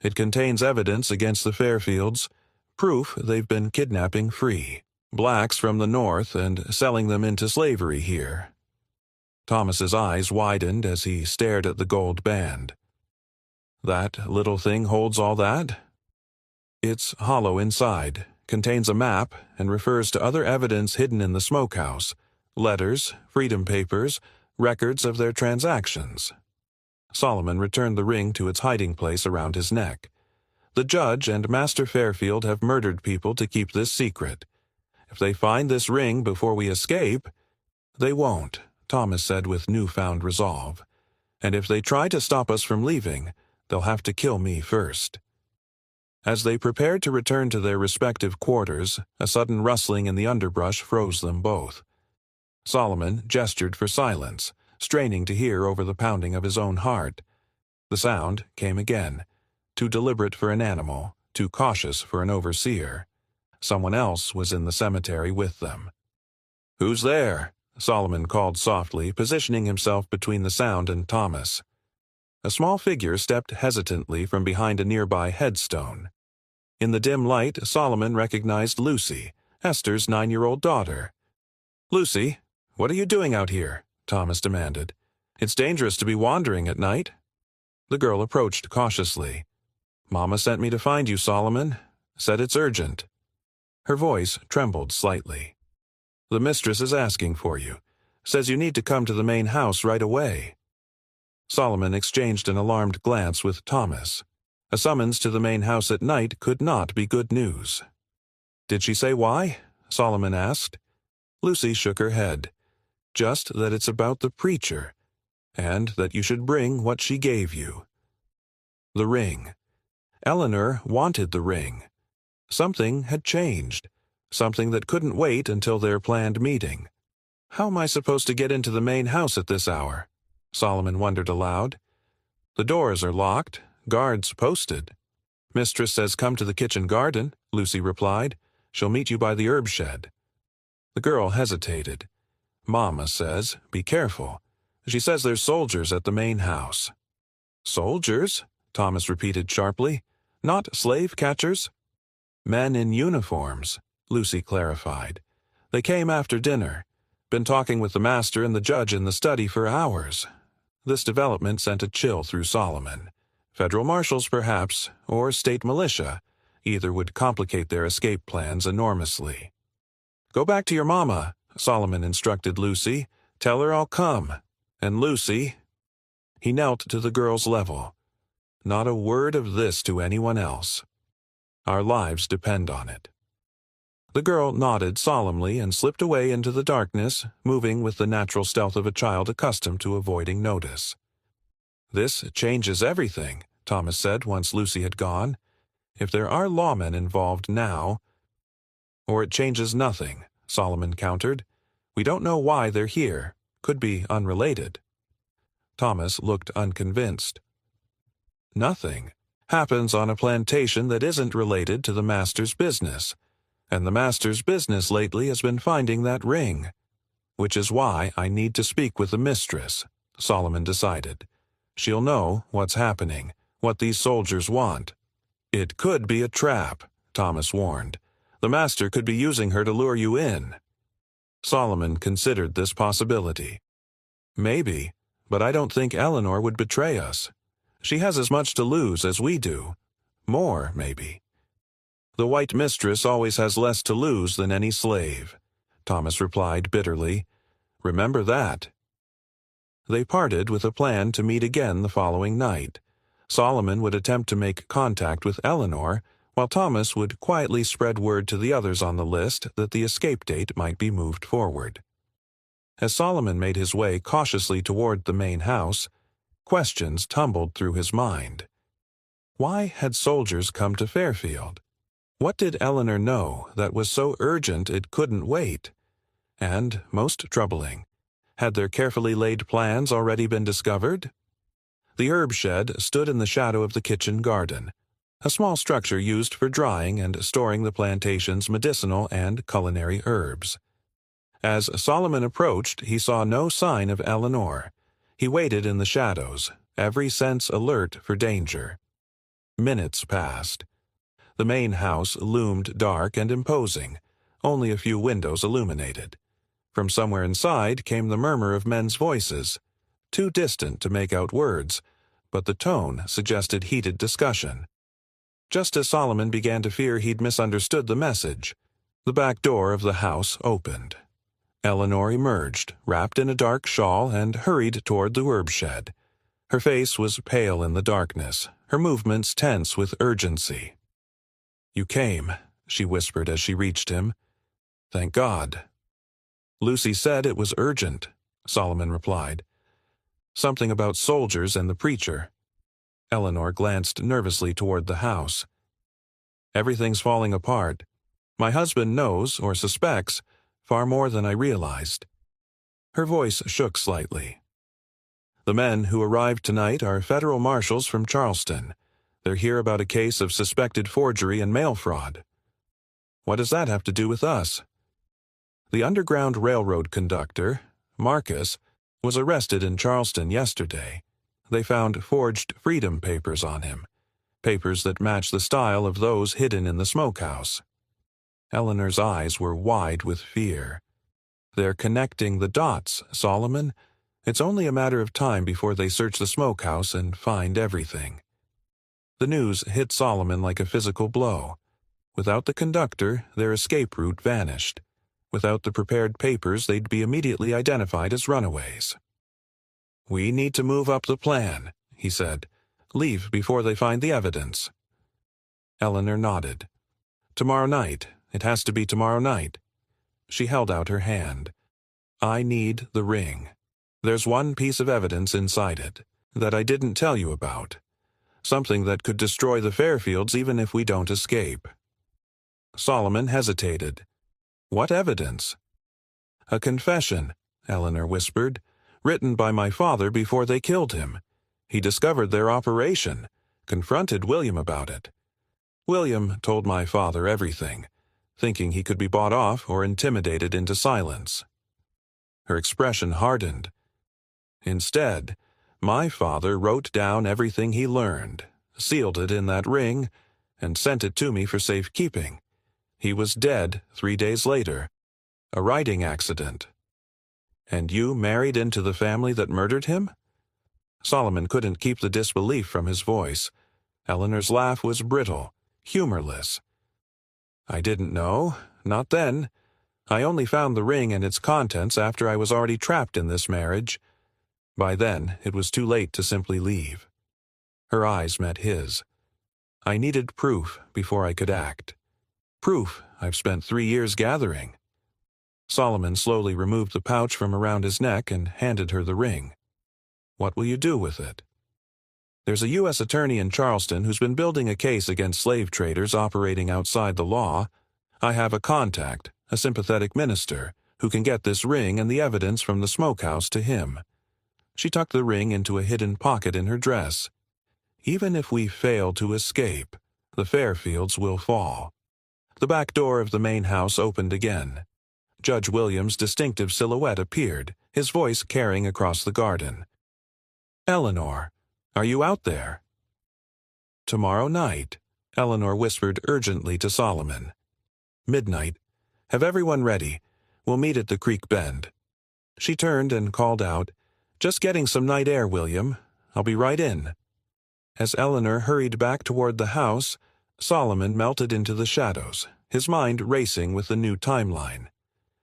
It contains evidence against the Fairfields, proof they've been kidnapping free blacks from the north and selling them into slavery here." Thomas's eyes widened as he stared at the gold band. "That little thing holds all that?" "It's hollow inside, contains a map, and refers to other evidence hidden in the smokehouse. Letters, freedom papers, records of their transactions." Solomon returned the ring to its hiding place around his neck. "The judge and Master Fairfield have murdered people to keep this secret. If they find this ring before we escape—" "They won't," Thomas said with newfound resolve. "And if they try to stop us from leaving, they'll have to kill me first." As they prepared to return to their respective quarters, a sudden rustling in the underbrush froze them both. Solomon gestured for silence, straining to hear over the pounding of his own heart. The sound came again, too deliberate for an animal, too cautious for an overseer. Someone else was in the cemetery with them. "Who's there?" Solomon called softly, positioning himself between the sound and Thomas. A small figure stepped hesitantly from behind a nearby headstone. In the dim light, Solomon recognized Lucy, Esther's 9-year-old daughter. "Lucy, what are you doing out here?" Thomas demanded. "It's dangerous to be wandering at night." The girl approached cautiously. "Mama sent me to find you, Solomon. Said it's urgent." Her voice trembled slightly. "The mistress is asking for you. Says you need to come to the main house right away." Solomon exchanged an alarmed glance with Thomas. A summons to the main house at night could not be good news. "Did she say why?" Solomon asked. Lucy shook her head. "Just that it's about the preacher, and that you should bring what she gave you." The ring. Eleanor wanted the ring. Something had changed, something that couldn't wait until their planned meeting. "How am I supposed to get into the main house at this hour?" Solomon wondered aloud. "The doors are locked, guards posted." "Mistress says come to the kitchen garden," Lucy replied. "She'll meet you by the herb shed." The girl hesitated. "Mama says, be careful. She says there's soldiers at the main house." "Soldiers?" Thomas repeated sharply. "Not slave catchers?" "Men in uniforms," Lucy clarified. "They came after dinner. Been talking with the master and the judge in the study for hours." This development sent a chill through Solomon. Federal marshals, perhaps, or state militia. Either would complicate their escape plans enormously. "Go back to your mama," Solomon instructed Lucy. "Tell her I'll come. And Lucy—" He knelt to the girl's level. "Not a word of this to anyone else. Our lives depend on it." The girl nodded solemnly and slipped away into the darkness, moving with the natural stealth of a child accustomed to avoiding notice. "This changes everything," Thomas said once Lucy had gone. "If there are lawmen involved now—" "Or it changes nothing," Solomon countered. "We don't know why they're here. Could be unrelated." Thomas looked unconvinced. "Nothing happens on a plantation that isn't related to the master's business. And the master's business lately has been finding that ring. Which is why I need to speak with the mistress, Solomon decided. She'll know what's happening, what these soldiers want. It could be a trap, Thomas warned. The master could be using her to lure you in. Solomon considered this possibility. Maybe, but I don't think Eleanor would betray us. She has as much to lose as we do. More, maybe. The white mistress always has less to lose than any slave, Thomas replied bitterly. Remember that. They parted with a plan to meet again the following night. Solomon would attempt to make contact with Eleanor, while Thomas would quietly spread word to the others on the list that the escape date might be moved forward. As Solomon made his way cautiously toward the main house, questions tumbled through his mind. Why had soldiers come to Fairfield? What did Eleanor know that was so urgent it couldn't wait? And, most troubling, had their carefully laid plans already been discovered? The herb shed stood in the shadow of the kitchen garden, a small structure used for drying and storing the plantation's medicinal and culinary herbs. As Solomon approached, he saw no sign of Eleanor. He waited in the shadows, every sense alert for danger. Minutes passed. The main house loomed dark and imposing, only a few windows illuminated. From somewhere inside came the murmur of men's voices, too distant to make out words, but the tone suggested heated discussion. Just as Solomon began to fear he'd misunderstood the message, the back door of the house opened. Eleanor emerged, wrapped in a dark shawl, and hurried toward the herb shed. Her face was pale in the darkness, her movements tense with urgency. "You came," she whispered as she reached him. "Thank God." "Lucy said it was urgent," Solomon replied. "Something about soldiers and the preacher." Eleanor glanced nervously toward the house. "Everything's falling apart. My husband knows, or suspects, far more than I realized." Her voice shook slightly. "The men who arrived tonight are federal marshals from Charleston. They're here about a case of suspected forgery and mail fraud." "What does that have to do with us?" "The Underground Railroad conductor, Marcus, was arrested in Charleston yesterday. They found forged freedom papers on him, papers that match the style of those hidden in the smokehouse." Eleanor's eyes were wide with fear. "They're connecting the dots, Solomon. It's only a matter of time before they search the smokehouse and find everything." The news hit Solomon like a physical blow. Without the conductor, their escape route vanished. Without the prepared papers, they'd be immediately identified as runaways. "We need to move up the plan," he said. "Leave before they find the evidence." Eleanor nodded. "Tomorrow night. It has to be tomorrow night." She held out her hand. "I need the ring. There's one piece of evidence inside it that I didn't tell you about. Something that could destroy the Fairfields even if we don't escape." Solomon hesitated. "What evidence?" "A confession," Eleanor whispered, "written by my father before they killed him. He discovered their operation, confronted William about it. William told my father everything, thinking he could be bought off or intimidated into silence." Her expression hardened. "Instead, my father wrote down everything he learned, sealed it in that ring, and sent it to me for safekeeping. He was dead 3 days later. A writing accident." "And you married into the family that murdered him?" Solomon couldn't keep the disbelief from his voice. Eleanor's laugh was brittle, humorless. "I didn't know. Not then. I only found the ring and its contents after I was already trapped in this marriage. By then, it was too late to simply leave." Her eyes met his. "I needed proof before I could act. Proof I've spent 3 years gathering." Solomon slowly removed the pouch from around his neck and handed her the ring. "What will you do with it?" "There's a U.S. attorney in Charleston who's been building a case against slave traders operating outside the law. I have a contact, a sympathetic minister, who can get this ring and the evidence from the smokehouse to him." She tucked the ring into a hidden pocket in her dress. "Even if we fail to escape, the Fairfields will fall. The back door of the main house opened again. Judge William's distinctive silhouette appeared, his voice carrying across the garden. "Eleanor, are you out there?" "Tomorrow night," Eleanor whispered urgently to Solomon. "Midnight. Have everyone ready. We'll meet at the creek bend." She turned and called out, "Just getting some night air, William. I'll be right in." As Eleanor hurried back toward the house, Solomon melted into the shadows, his mind racing with the new timeline.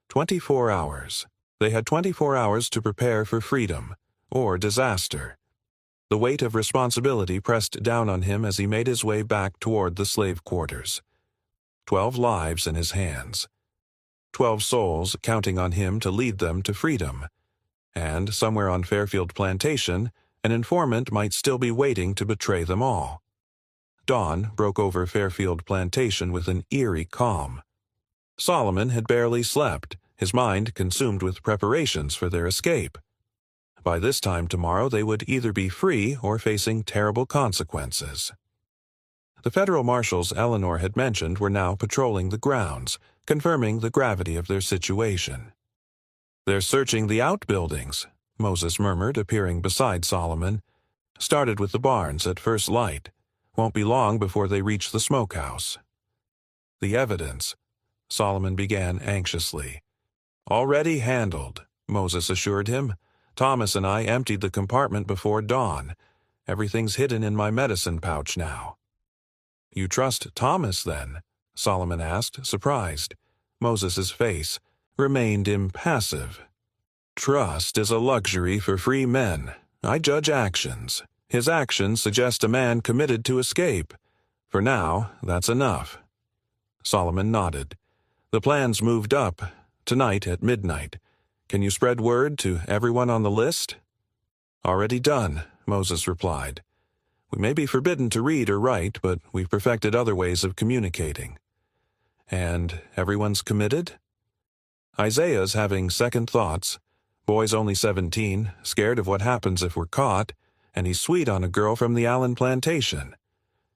24 hours. They had 24 hours to prepare for freedom, or disaster. The weight of responsibility pressed down on him as he made his way back toward the slave quarters. 12 lives in his hands. 12 souls counting on him to lead them to freedom. And somewhere on Fairfield Plantation, an informant might still be waiting to betray them all. Dawn broke over Fairfield Plantation with an eerie calm. Solomon had barely slept, his mind consumed with preparations for their escape. By this time tomorrow they would either be free or facing terrible consequences. The federal marshals Eleanor had mentioned were now patrolling the grounds, confirming the gravity of their situation. "They're searching the outbuildings," Moses murmured, appearing beside Solomon. "Started with the barns at first light. Won't be long before they reach the smokehouse." "The evidence," Solomon began anxiously. "Already handled," Moses assured him. "Thomas and I emptied the compartment before dawn. Everything's hidden in my medicine pouch now." "You trust Thomas, then?" Solomon asked, surprised. Moses's face remained impassive. "Trust is a luxury for free men. I judge actions. His actions suggest a man committed to escape. For now, that's enough." Solomon nodded. "The plan's moved up. Tonight at midnight. Can you spread word to everyone on the list?" "Already done," Moses replied. "We may be forbidden to read or write, but we've perfected other ways of communicating." "And everyone's committed?" "Isaiah's having second thoughts. Boy's only 17, scared of what happens if we're caught, and he's sweet on a girl from the Allen plantation.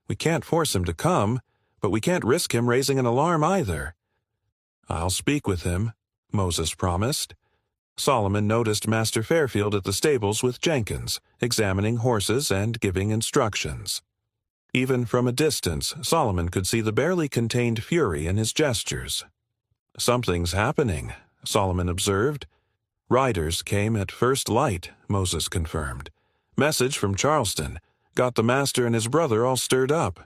We can't force him to come, but we can't risk him raising an alarm either." "I'll speak with him," Moses promised. Solomon noticed Master Fairfield at the stables with Jenkins, examining horses and giving instructions. Even from a distance, Solomon could see the barely contained fury in his gestures. "Something's happening," Solomon observed. "Riders came at first light," Moses confirmed. "Message from Charleston. Got the master and his brother all stirred up."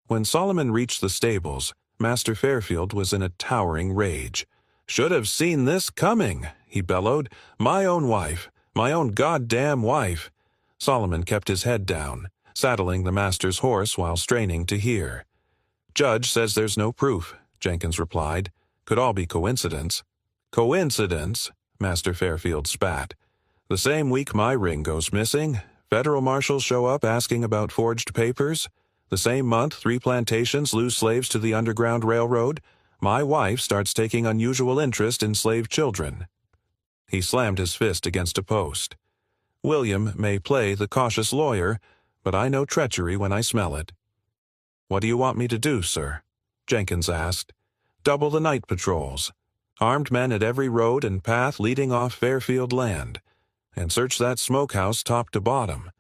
When Solomon reached the stables, Master Fairfield was in a towering rage. "Should have seen this coming," he bellowed. "My own wife, my own goddamn wife." Solomon kept his head down, saddling the master's horse while straining to hear. "Judge says there's no proof," Jenkins replied. "Could all be coincidence." "Coincidence?" Master Fairfield spat. "The same week my ring goes missing, federal marshals show up asking about forged papers. The same month 3 plantations lose slaves to the Underground Railroad. My wife starts taking unusual interest in slave children." He slammed his fist against a post. "William may play the cautious lawyer, but I know treachery when I smell it." "What do you want me to do, sir?" Jenkins asked. "Double the night patrols. Armed men at every road and path leading off Fairfield land. And search that smokehouse top to bottom.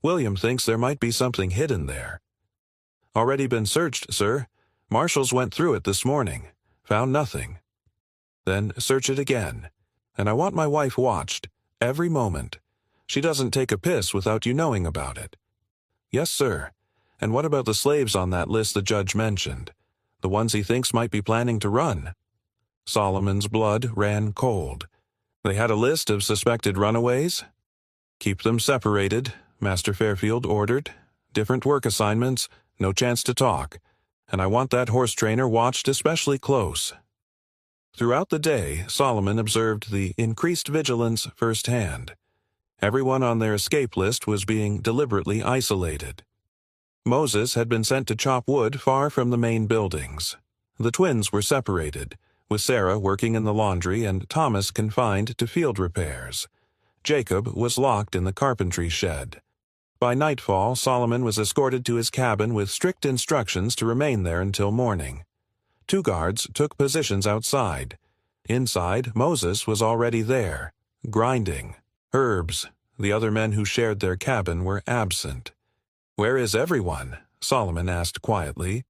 William thinks there might be something hidden there." "Already been searched, sir. Marshals went through it this morning. Found nothing." "Then search it again. And I want my wife watched, every moment. She doesn't take a piss without you knowing about it." "Yes, sir. And what about the slaves on that list the judge mentioned? The ones he thinks might be planning to run?" Solomon's blood ran cold. "They had a list of suspected runaways?" "Keep them separated," Master Fairfield ordered. "Different work assignments, no chance to talk. And I want that horse trainer watched especially close." Throughout the day, Solomon observed the increased vigilance firsthand. Everyone on their escape list was being deliberately isolated. Moses had been sent to chop wood far from the main buildings. The twins were separated, with Sarah working in the laundry and Thomas confined to field repairs. Jacob was locked in the carpentry shed. By nightfall, Solomon was escorted to his cabin with strict instructions to remain there until morning. 2 guards took positions outside. Inside, Moses was already there, grinding herbs. The other men who shared their cabin were absent. "Where is everyone?" Solomon asked quietly.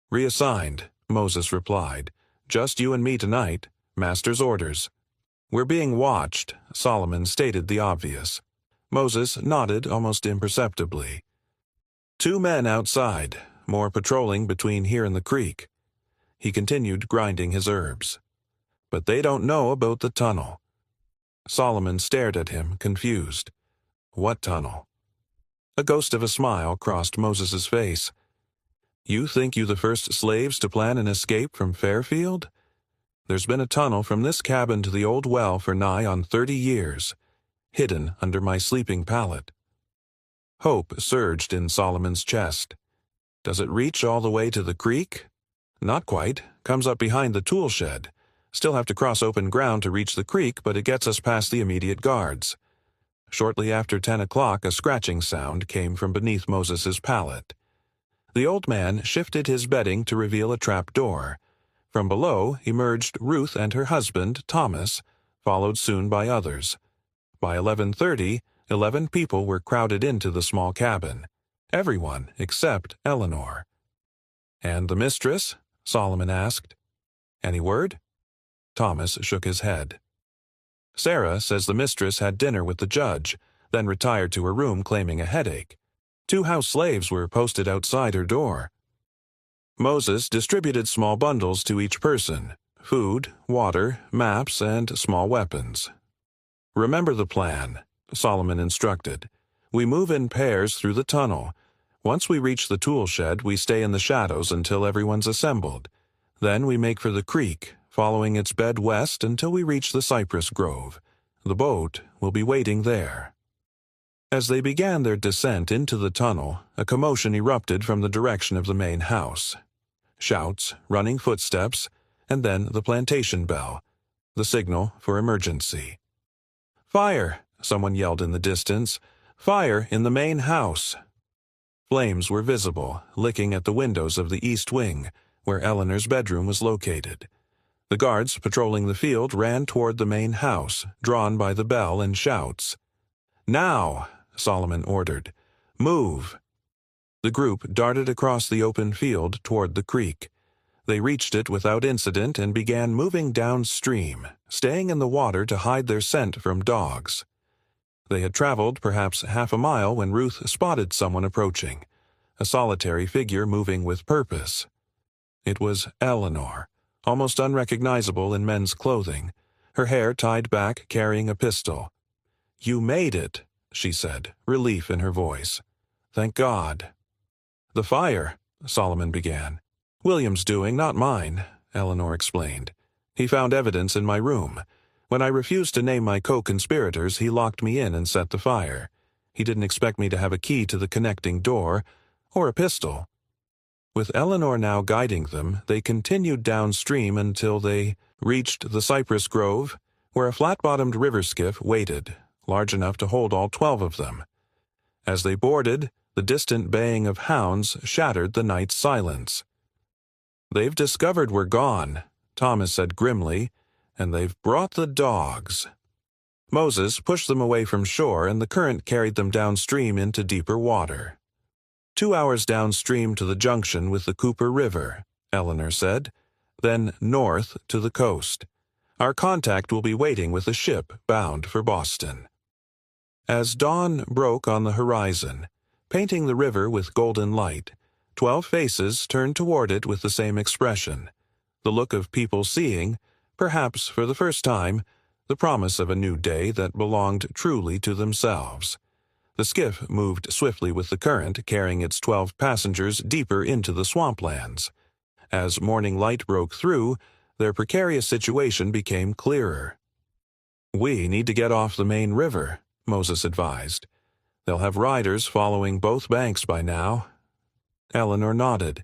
"Reassigned," Moses replied. "Just you and me tonight. Master's orders." "We're being watched," Solomon stated the obvious. Moses nodded almost imperceptibly. 2 men outside, more patrolling between here and the creek." He continued grinding his herbs. "But they don't know about the tunnel." Solomon stared at him, confused. "What tunnel?" A ghost of a smile crossed Moses's face. "You think you the first slaves to plan an escape from Fairfield? There's been a tunnel from this cabin to the old well for nigh on 30 years, hidden under my sleeping pallet." Hope surged in Solomon's chest. "Does it reach all the way to the creek?" "Not quite. Comes up behind the tool shed. Still have to cross open ground to reach the creek, but it gets us past the immediate guards." Shortly after 10 o'clock, a scratching sound came from beneath Moses's pallet. The old man shifted his bedding to reveal a trap door. From below emerged Ruth and her husband, Thomas, followed soon by others. By 11:30, 11 people were crowded into the small cabin. Everyone except Eleanor. "And the mistress?" Solomon asked. "Any word?" Thomas shook his head. "Sarah says the mistress had dinner with the judge, then retired to her room claiming a headache. 2 house slaves were posted outside her door." Moses distributed small bundles to each person: food, water, maps, and small weapons. "Remember the plan," Solomon instructed. "We move in pairs through the tunnel. Once we reach the tool shed, we stay in the shadows until everyone's assembled. Then we make for the creek, following its bed west until we reach the cypress grove. The boat will be waiting there." As they began their descent into the tunnel, a commotion erupted from the direction of the main house. Shouts, running footsteps, and then the plantation bell, the signal for emergency. "Fire!" someone yelled in the distance. "Fire in the main house!" Flames were visible, licking at the windows of the east wing, where Eleanor's bedroom was located. The guards patrolling the field ran toward the main house, drawn by the bell and shouts. "Now!" Solomon ordered. "Move!" The group darted across the open field toward the creek. They reached it without incident and began moving downstream, staying in the water to hide their scent from dogs. They had traveled perhaps half a mile when Ruth spotted someone approaching, a solitary figure moving with purpose. It was Eleanor, almost unrecognizable in men's clothing, her hair tied back, carrying a pistol. "You made it," she said, relief in her voice. "Thank God." "The fire," Solomon began. "William's doing, not mine," Eleanor explained. "He found evidence in my room. When I refused to name my co-conspirators, he locked me in and set the fire. He didn't expect me to have a key to the connecting door, or a pistol." With Eleanor now guiding them, they continued downstream until they reached the cypress grove, where a flat-bottomed river skiff waited, large enough to hold all 12 of them. As they boarded, the distant baying of hounds shattered the night's silence. "They've discovered we're gone," Thomas said grimly, "and they've brought the dogs." Moses pushed them away from shore, and the current carried them downstream into deeper water. 2 hours downstream to the junction with the Cooper River, Eleanor said, then north to the coast. Our contact will be waiting with a ship bound for Boston. As dawn broke on the horizon, painting the river with golden light, 12 faces turned toward it with the same expression, the look of people seeing, perhaps for the first time, the promise of a new day that belonged truly to themselves. The skiff moved swiftly with the current, carrying its 12 passengers deeper into the swamplands. As morning light broke through, their precarious situation became clearer. "We need to get off the main river," Moses advised. "They'll have riders following both banks by now." Eleanor nodded.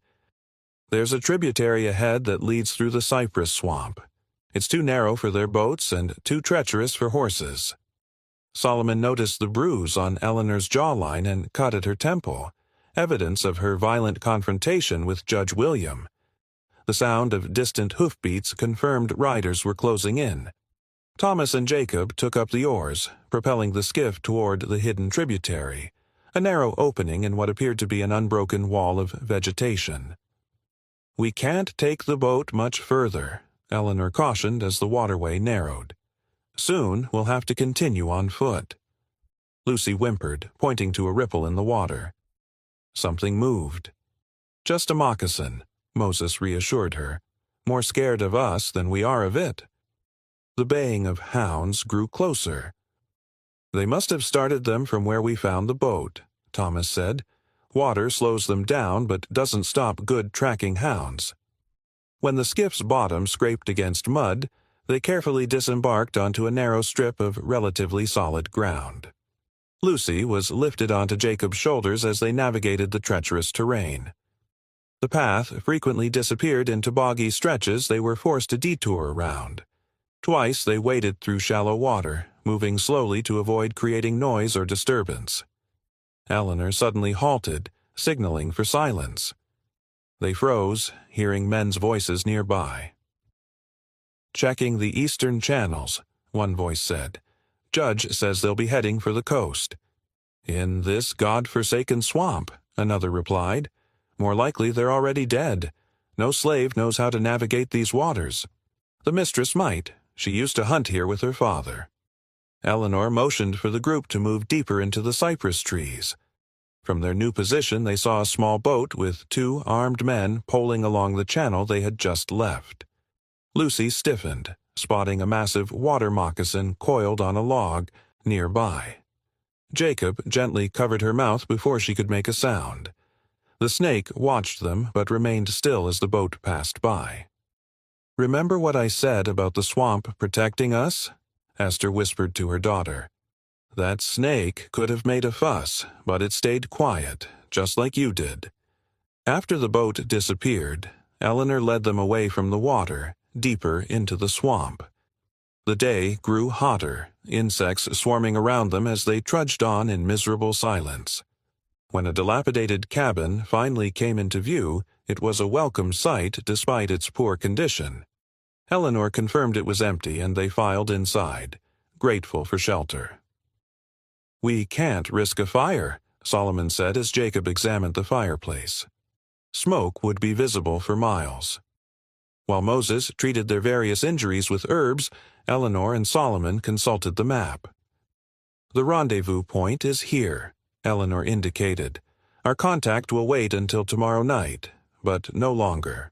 "There's a tributary ahead that leads through the cypress swamp. It's too narrow for their boats and too treacherous for horses." Solomon noticed the bruise on Eleanor's jawline and cut at her temple, evidence of her violent confrontation with Judge William. The sound of distant hoofbeats confirmed riders were closing in. Thomas and Jacob took up the oars, propelling the skiff toward the hidden tributary, a narrow opening in what appeared to be an unbroken wall of vegetation. "We can't take the boat much further," Eleanor cautioned as the waterway narrowed. "Soon we'll have to continue on foot." Lucy whimpered, pointing to a ripple in the water. Something moved. "Just a moccasin," Moses reassured her. "More scared of us than we are of it." The baying of hounds grew closer. "They must have started them from where we found the boat," Thomas said. "Water slows them down but doesn't stop good tracking hounds." When the skiff's bottom scraped against mud, they carefully disembarked onto a narrow strip of relatively solid ground. Lucy was lifted onto Jacob's shoulders as they navigated the treacherous terrain. The path frequently disappeared into boggy stretches they were forced to detour around. Twice they waded through shallow water, moving slowly to avoid creating noise or disturbance. Eleanor suddenly halted, signaling for silence. They froze, hearing men's voices nearby. "Checking the eastern channels," one voice said. "Judge says they'll be heading for the coast." "In this God-forsaken swamp," another replied. "More likely they're already dead. No slave knows how to navigate these waters. The mistress might. She used to hunt here with her father." Eleanor motioned for the group to move deeper into the cypress trees. From their new position they saw a small boat with 2 armed men poling along the channel they had just left. Lucy stiffened, spotting a massive water moccasin coiled on a log nearby. Jacob gently covered her mouth before she could make a sound. The snake watched them but remained still as the boat passed by. "Remember what I said about the swamp protecting us?" Esther whispered to her daughter. "That snake could have made a fuss, but it stayed quiet, just like you did." After the boat disappeared, Eleanor led them away from the water, deeper into the swamp. The day grew hotter, insects swarming around them as they trudged on in miserable silence. When a dilapidated cabin finally came into view, it was a welcome sight despite its poor condition. Eleanor confirmed it was empty and they filed inside, grateful for shelter. "We can't risk a fire," Solomon said as Jacob examined the fireplace. Smoke would be visible for miles. While Moses treated their various injuries with herbs, Eleanor and Solomon consulted the map. "The rendezvous point is here," Eleanor indicated. "Our contact will wait until tomorrow night, but no longer."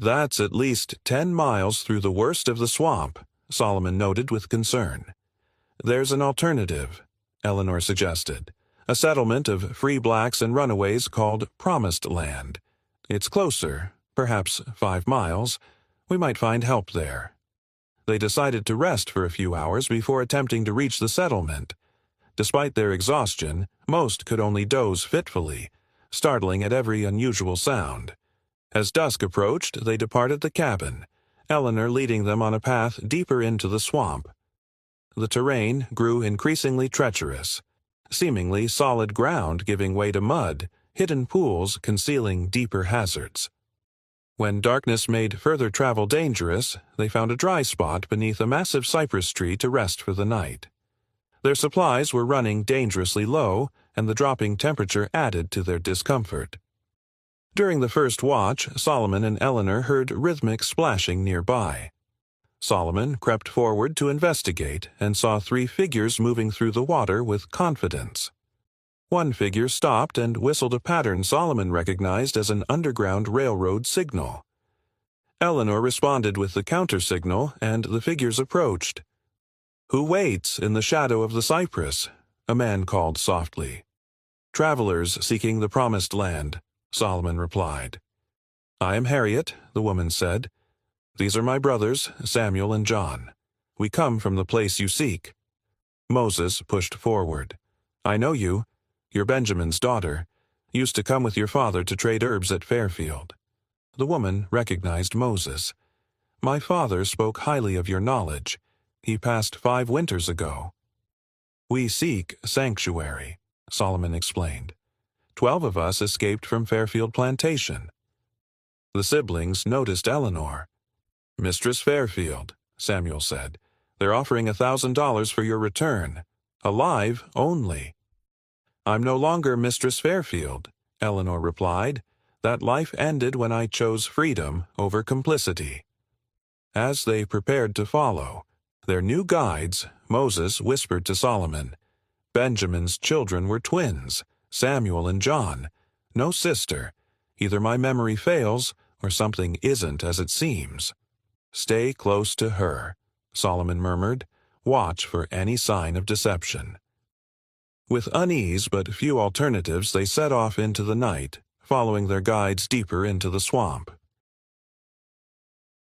"That's at least 10 miles through the worst of the swamp," Solomon noted with concern. "There's an alternative," Eleanor suggested. "A settlement of free blacks and runaways called Promised Land. It's closer, perhaps 5 miles. We might find help there." They decided to rest for a few hours before attempting to reach the settlement. Despite their exhaustion, most could only doze fitfully, startling at every unusual sound. As dusk approached, they departed the cabin, Eleanor leading them on a path deeper into the swamp. The terrain grew increasingly treacherous, seemingly solid ground giving way to mud, hidden pools concealing deeper hazards. When darkness made further travel dangerous, they found a dry spot beneath a massive cypress tree to rest for the night. Their supplies were running dangerously low, and the dropping temperature added to their discomfort. During the first watch, Solomon and Eleanor heard rhythmic splashing nearby. Solomon crept forward to investigate and saw 3 figures moving through the water with confidence. One figure stopped and whistled a pattern Solomon recognized as an underground railroad signal. Eleanor responded with the countersignal, and the figures approached. "Who waits in the shadow of the cypress?" a man called softly. "Travelers seeking the Promised Land," Solomon replied. "I am Harriet," the woman said. "These are my brothers, Samuel and John. We come from the place you seek." Moses pushed forward. "I know you. You're Benjamin's daughter. Used to come with your father to trade herbs at Fairfield." The woman recognized Moses. "My father spoke highly of your knowledge. He passed 5 winters ago." "We seek sanctuary," Solomon explained. 12 of us escaped from Fairfield Plantation." The siblings noticed Eleanor. "Mistress Fairfield," Samuel said, "they're offering $1,000 for your return. Alive only." "I'm no longer Mistress Fairfield," Eleanor replied. "That life ended when I chose freedom over complicity." As they prepared to follow, their new guides, Moses whispered to Solomon, "Benjamin's children were twins, Samuel and John. No sister. Either my memory fails, or something isn't as it seems." "Stay close to her," Solomon murmured. "Watch for any sign of deception." With unease but few alternatives, they set off into the night, following their guides deeper into the swamp.